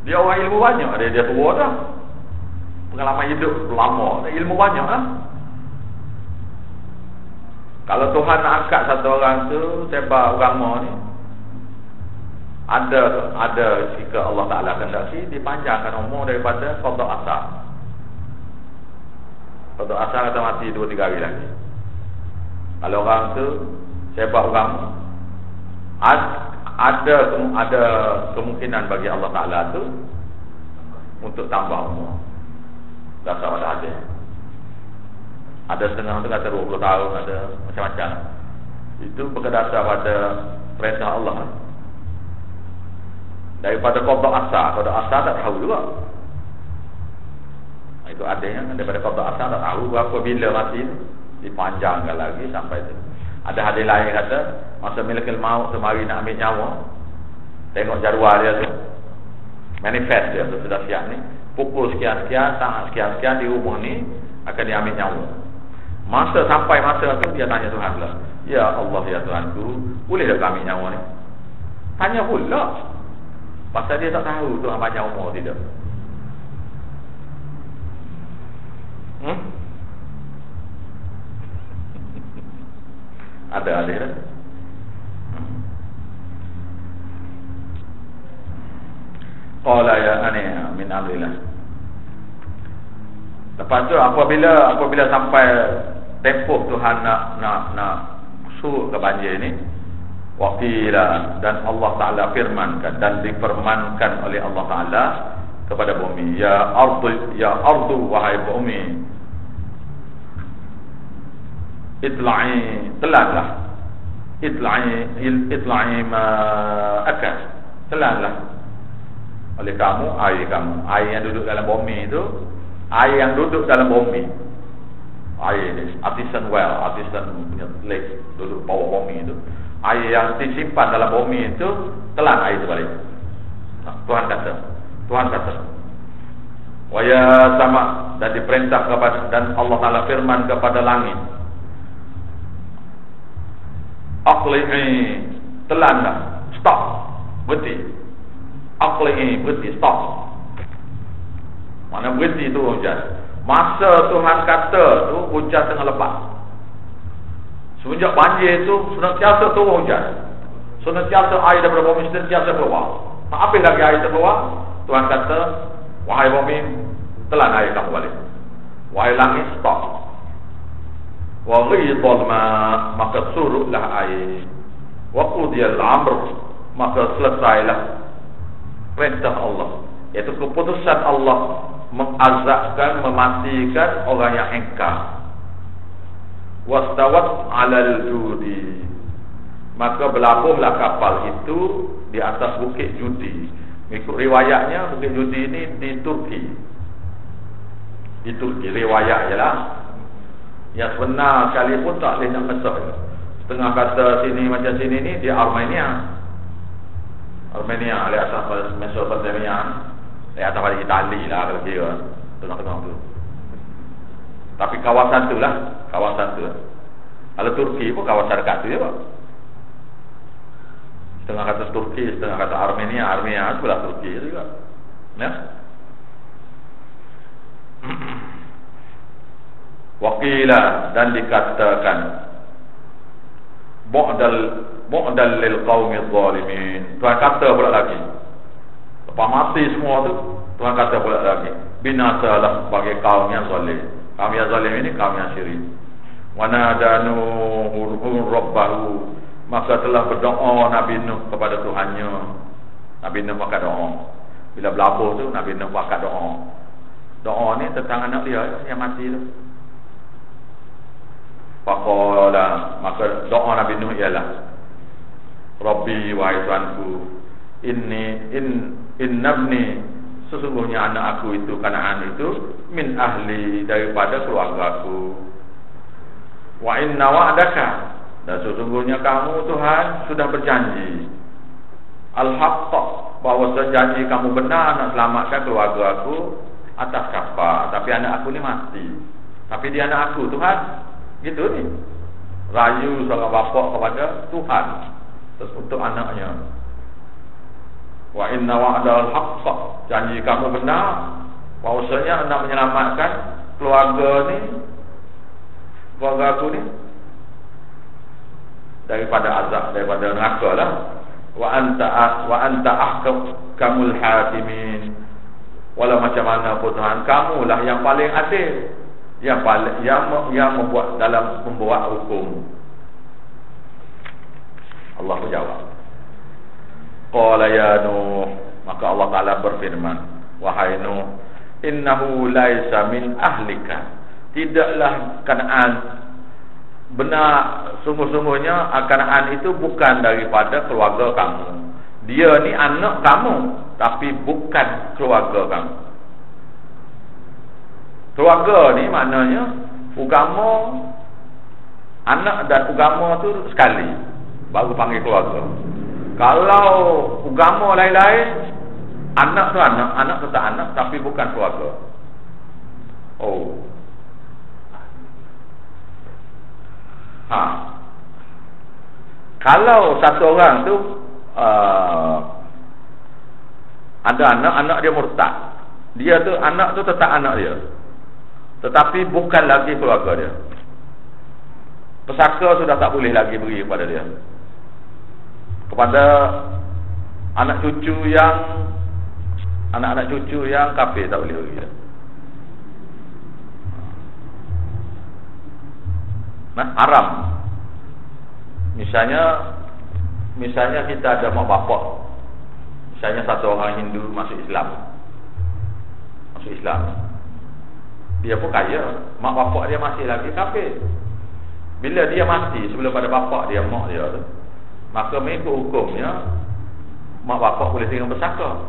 A: Dia orang ilmu banyak. Dia tua dah, pengalaman hidup lama, ilmu banyak lah. Kalau Tuhan nak angkat satu orang tu sebar agama ni, ada jika Allah Ta'ala kendaki dipanjangkan umur daripada qada asar. Qada asar kata mati 2-3 hari lagi. Kalau orang tu sebar agama, ada kemungkinan bagi Allah Ta'ala tu untuk tambah umur. Dasar pada hadis. Ada setengah tu kata 20 tahun, ada macam-macam. Itu berdasar pada perintah Allah. Daripada qada asar tak tahu juga. Itu adanya daripada qada asar tak tahu berapa bila mati, dipanjangkan lagi sampai tu. Ada hadis lain kata masa malaikat maut semari nak ambil nyawa, tengok jadual dia tu, manifest dia tu sudah siap ni, pukul sekian-sekian, saat sekian-sekian di rumah ni akan diambil nyawa. Sampai masa tu dia tanya Tuhan pula, ya Allah ya Tuhanku, boleh tak ambil nyawa ni? Tanya pula. Pasal dia tak tahu Tuhan panjang umur tidak. ada alih dah. Qala ya ani min amrillah. Lepas tu apabila sampai tempoh Tuhan nak surut ke banjir ni, waqila, dan Allah Taala firmankan dan difirmankan oleh Allah Taala kepada bumi, ya ardu wahai bumi, itla'i ma'aka, telanlah oleh kamu air yang duduk dalam bumi itu, air yang duduk dalam bumi, air ni artisan punya lake duduk bawah bumi itu, air yang disimpan dalam bumi itu, telan air itu balik. Tuhan kata wa ya sama, dan diperintah kepada, dan Allah Taala firman kepada langit, aqli'i, telanlah, stop, berhenti. Aqli'i, berhenti, stop. Mana berhenti tu hujan. Masa Tuhan kata tu hujan tengah lepas. Semenjak banjir itu senantiasa turun hujan, senantiasa air daripada bumi senantiasa keluar. Tak habis lagi air terkeluar, Tuhan kata, wahai bumi, telan air kamu balik. Wahai langit, stop. Wa ghidal ma, maka surutlah air. Wa qudiyal amr, maka selesailah perintah Allah, iaitu keputusan Allah mengazabkan, mematikan orang yang engkar. Wastawat alal judi, maka berlabuhlah kapal itu di atas bukit Judi. Mengikut riwayatnya, bukit Judi ini di Turki. Di Turki riwayat je lah. Yang sebenar sekali pun tak boleh nak mesah. Setengah kata sini macam sini ni di Armenia oleh atas Mesopotamia, oleh atas pada Itali lah kalau kira tengah-tengah tu. Tapi kawasan tu lah, Kalau Turki pun kawasan dekat tu je pak. Setengah kata Turki, setengah kata Armenia sebelah Turki juga. Ya. Waqila, dan dikatakan bu'dal lil qaumil zalimin. Tuhan kata pula lagi, lepas mati semua tu, Tuhan kata pula lagi, binasalah bagi kaum yang zalim. Kaum yang zalim ini kaum yang syirik. Wa nadanu rabbahu, maka telah berdoa Nabi Nuh kepada Tuhannya. Nabi Nuh pakai doa. Bila berlabuh tu, Nabi Nuh pakai doa. Doa ni tentang anak dia yang mati tu. Faqala, maka doa Nabi Nuh ialah, Rabbi, wahai Tuhanku, innabni, sesungguhnya anak aku itu, Kanaan itu, min ahli, daripada keluarga aku. Wa inna wa'daka, dan sesungguhnya kamu Tuhan sudah berjanji, al-haqq, bahawa janji kamu benar nak selamatkan keluarga aku atas kafar. Tapi anak aku ni mati, tapi dia anak aku Tuhan. Gitu ni, rayu seorang bapa kepada Tuhan untuk anaknya. Wa inna wa'dal haqq, janji kamu benar, bahawasanya nak menyelamatkan keluarga aku ni daripada azab, daripada neraka lah. Wa anta ahkamul hakimin, walau macam mana pun Tuhan, kamulah yang paling adil, yang membuat dalam membuat hukum. Allah menjawab, qala ya Nuh, maka Allah Ta'ala berfirman, wahai Nuh, innahu laisa min ahlika, tidaklah Kanaan, benar sungguh-sungguhnya Kanaan itu bukan daripada keluarga kamu. Dia ni anak kamu, tapi bukan keluarga kamu. Keluarga ni maknanya agama, anak dan agama tu sekali, baru panggil keluarga. Kalau agama lain-lain, anak tu anak tetap anak, tapi bukan keluarga. Oh. Kalau satu orang tu ada anak dia murtad, dia tu anak tu tetap anak dia, tetapi bukan lagi keluarga dia. Pesaka sudah tak boleh lagi beri kepada dia. Kepada anak cucu yang kafir tak boleh beri dia. Nah, haram. Misalnya kita ada mak bapak. Misalnya satu orang Hindu masuk Islam. Dia pun kaya, mak bapak dia masih lagi kafir. Bila dia mati sebelum pada bapak dia, mak dia tu, maka mengikut hukumnya mak bapak boleh tinggal bersaka.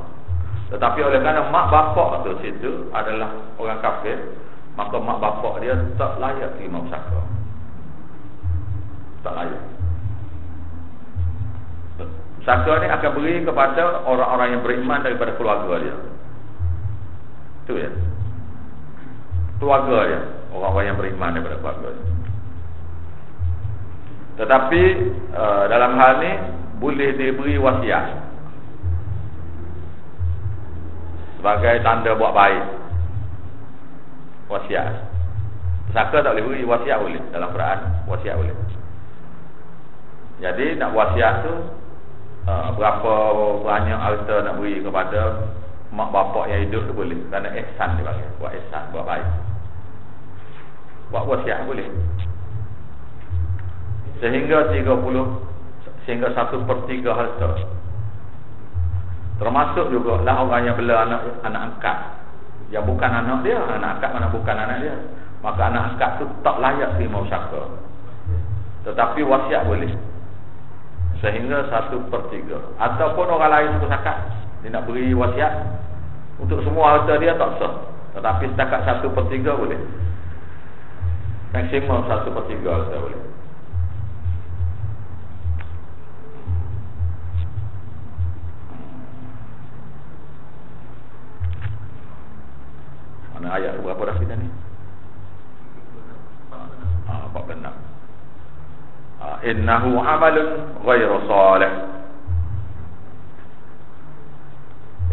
A: Tetapi oleh kerana mak bapak tu situ adalah orang kafir, maka mak bapak dia tak layak terima bersaka. Tak layak. Bersaka ni akan beri kepada orang-orang yang beriman daripada keluarga dia. Itu ya, keluarga dia, orang-orang yang beriman daripada keluarga dia. Tetapi dalam hal ni boleh diberi wasiat sebagai tanda buat baik. Wasiat. Pesaka tak boleh beri, wasiat boleh. Dalam Quran wasiat boleh. Jadi nak wasiat tu berapa banyak harta nak beri kepada mak bapak yang hidup tu boleh. Kerana ihsan dia panggil, buat ihsan, buat baik. Buat wasiat boleh. Sehingga 1/3 harta. Termasuk juga lah orang yang bela anak angkat yang bukan anak dia. Anak angkat mana bukan anak dia, maka anak angkat tu tak layak terima pusaka. Tetapi wasiat boleh. Sehingga 1/3. Ataupun orang lain pun cakap dia nak beri wasiat untuk semua harta dia tak sah. Tetapi setakat 1/3 boleh. Maksimum 1/3 harta boleh. Mana ayat berapa dah kita ni? 46. Innahu amalun ghairu salih.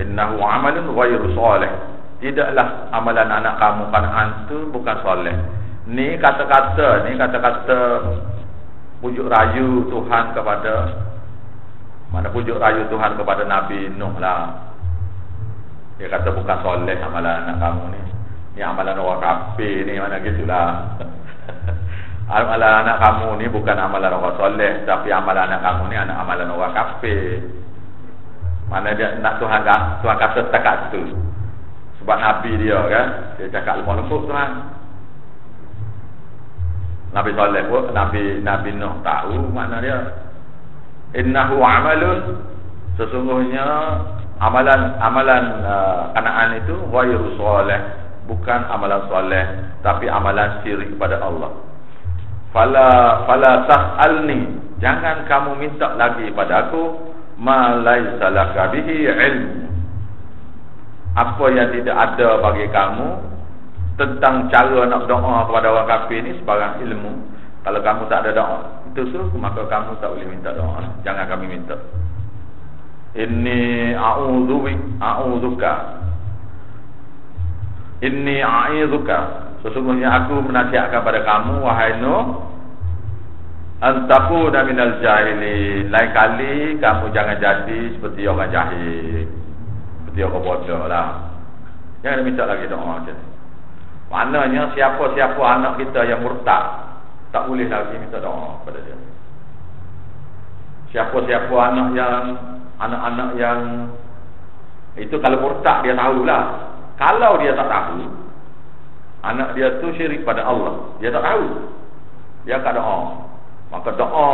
A: Innahu amalun ghairu salih. Tidaklah amalan anak kamu Kanaan tu bukan soleh. Ni kata-kata pujuk rayu Tuhan kepada, mana pujuk rayu Tuhan kepada Nabi Nuh lah. Dia kata bukan soleh amalan anak kamu ni. Ni amalan orang kafir ni, mana gitulah. Amalan anak kamu ni bukan amalan orang soleh, tapi amalan anak kamu ni amalan orang kafir. Mana dia nak Tuhan kata setakat tu. Sebab Nabi dia kan, dia cakap lemah lembut Tuhan. Nabi soleh pun, Nabi Nuh tahu makna dia. Innahu amalun, sesungguhnya amalan Kanaan itu ghairu salih, bukan amalan soleh, tapi amalan syirik kepada Allah. Fala tas'alni, jangan kamu minta lagi padaku ma laisa laka bihi ilmu, apa yang tidak ada bagi kamu tentang cara nak doa kepada orang kafir ni sebarang ilmu. Kalau kamu tak ada doa itu suruh, maka kamu tak boleh minta doa. Jangan kami minta. Inni a'idzuka, sesungguhnya aku menasihatkan pada kamu wahai Nuh, antakuna minal jahilin, lain kali kamu jangan jadi seperti orang jahil, seperti orang bodoh lah. Jangan minta lagi doa macam ni. Maknanya siapa-siapa anak kita yang murtad tak boleh lagi minta doa kepada dia. Siapa-siapa anak-anak yang itu, kalau murtad dia tahulah. Kalau dia tak tahu anak dia tu syirik pada Allah, dia tak tahu, dia akan doa, maka doa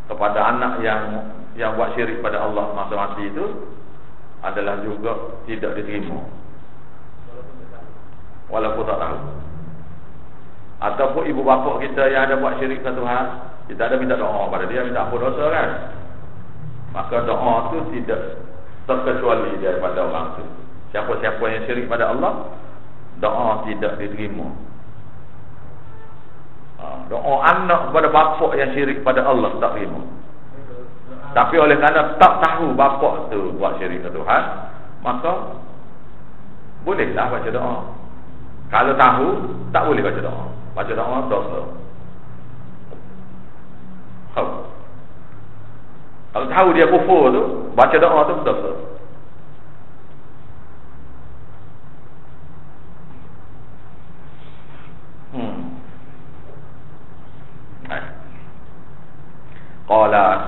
A: kepada anak yang buat syirik pada Allah masa mati itu adalah juga tidak diterima, walaupun tak tahu. Ataupun ibu bapa kita yang ada buat syirik kepada Tuhan, kita ada minta doa pada dia, minta ampun dosa kan, maka doa tu tidak terkecuali daripada orang tu. Siapa-siapa yang syirik pada Allah, doa tidak diterima. Doa anak kepada bapa yang syirik pada Allah tak terima. Tapi oleh kerana tak tahu bapa tu buat syirik ke Tuhan, maka bolehlah baca doa. Kalau tahu, tak boleh baca doa. Baca doa dosa. tahu dia kufur tu, baca doa tu berdosa.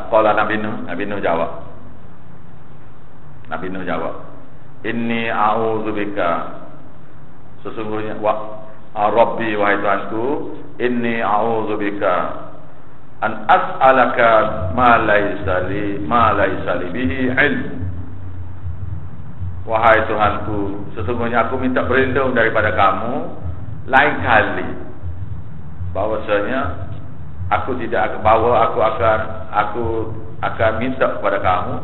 A: Qala Nabi Nuh jawab. Nabi Nuh jawab, inni a'udzubika, sesungguhnya Rabbi wahai Tuhanku, inni a'udzubika an as'alaka ma laysa li bihi ilm. Wahai Tuhanku, sesungguhnya aku minta berlindung daripada kamu lain kali bahwasanya aku akan minta kepada kamu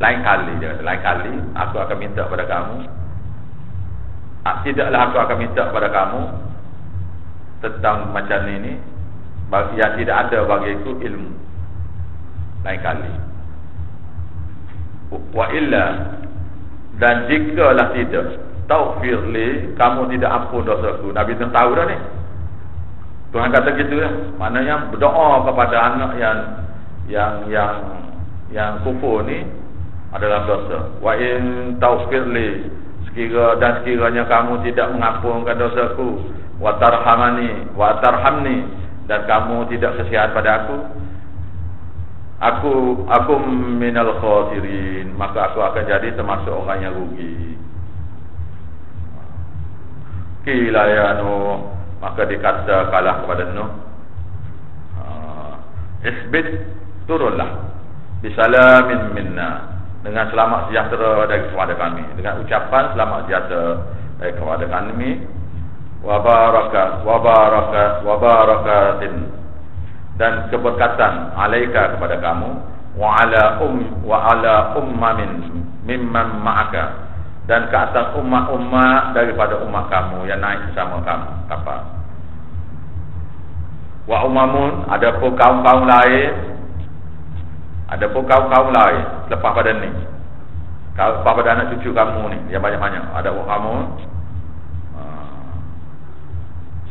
A: lain kali aku akan minta kepada kamu, tidaklah aku akan minta kepada kamu tentang macam ini yang tidak ada bagiku ilmu lain kali. Wa illa, dan jikalah tidak, taufirli, kamu tidak ampun dosaku. Nabi Nuh tahu dah ni. Tuhan kata gitu lah. Maknanya berdoa kepada anak yang kufur ni adalah dosa. Wa in taufirli, sekiranya kamu tidak mengampunkan dosaku, wa tarhamni, dan kamu tidak kasihan pada aku minal khasirin, maka aku akan jadi termasuk orang yang rugi. Qila ya Nuh, maka dikata kalah kepada Nuh, isbit, turunlah, bisalamin minna, dengan selamat sejahtera dari kepada kami, dengan ucapan selamat sejahtera dari kepada kami, wabarakatin, dan keberkatan alaika kepada kamu, wa ala ummamin mimman ma'aka, dan ke atas umat-umat daripada umat kamu yang naik bersama kamu kapal. Wa umamun, ada pun kaum-kaum lain, lepas pada ni, lepas pada anak cucu kamu ni yang banyak-banyak, ada kamu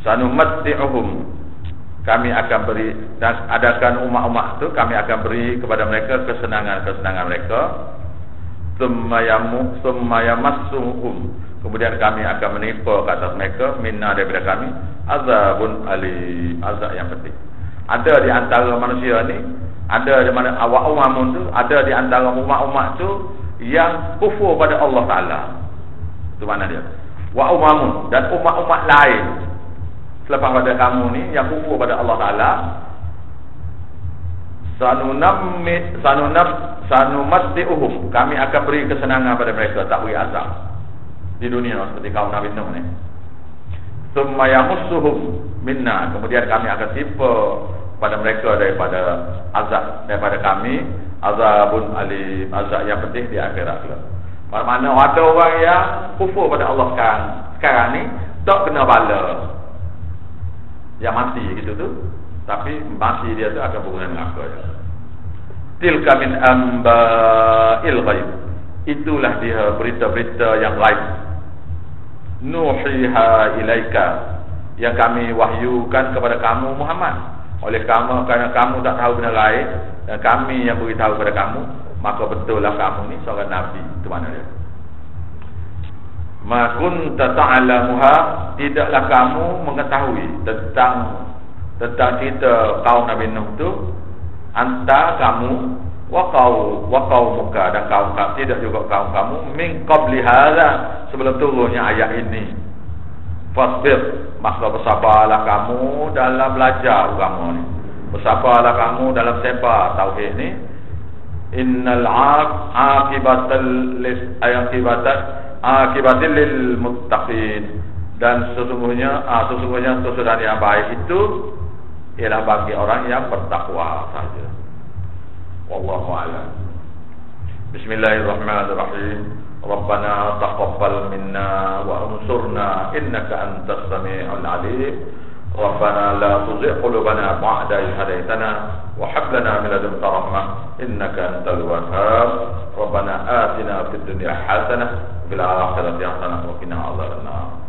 A: sanumatti'uhum, kami akan beri, dan adakan umat-umat tu kami akan beri kepada mereka kesenangan mereka. Summa yamassuhum, kemudian kami akan menimpa ke atas mereka, minna, daripada kami, azabun alim, azab yang pedih. Ada di antara manusia ni, ada di mana awak umamun tu, ada di antara umat-umat tu yang kufur pada Allah Ta'ala. Itu mana dia? Wa umamun, dan umat-umat lain selepas pada kamu ni yang kufur pada Allah Ta'ala, sanumatti'uhum, kami akan beri kesenangan pada mereka, tak beri azab di dunia seperti kaum Nabi Nuh ni. Summa yamussuhum minna, kemudian kami akan timpa pada mereka daripada azab daripada kami, azabun alim, azab yang pedih di akhirat kelak. Mana ada orang yang kufur pada Allah sekarang ni tak kena bala, yang mati gitu tu, tapi mati dia tu akan berguna neraka. Tilka min amba'il ghaib, itulah dia berita-berita yang ghaib. Nuhiha ilaika, yang kami wahyukan kepada kamu Muhammad. Oleh kamu, kerana kamu tak tahu benda lain dan kami yang beritahu kepada kamu, maka betul lah kamu ni seorang nabi. Itu mana dia? Ma kunta ta'lamuha, tidaklah kamu mengetahui tentang cerita kaum Nabi Nuh tu, anta kamu wa qaumuka, dan kaum kamu, tidak juga kaum kamu, min qabli hadza, sebelum turunnya ayat ini. Fasbir, maka bersabarlah kamu dalam belajar agama ni, bersabarlah kamu dalam sebar tauhid ni. Innal akibatil lil muttaqin, dan sesungguhnya kesudahan yang baik itu ialah bagi orang yang bertakwa saja. Wallahu a'lam. Bismillahirrahmanirrahim. Rabbana taqabbal minna wa ansurna innaka antas sami'ul 'alim. Rabbana la tuzigh qulubana ba'da idh hadaytana wa hab lana min ladunka rahmah innaka antal wahhab. Rabbana atina fid dunya hasanah wa fil akhirati hasanah wa qina adzabannar.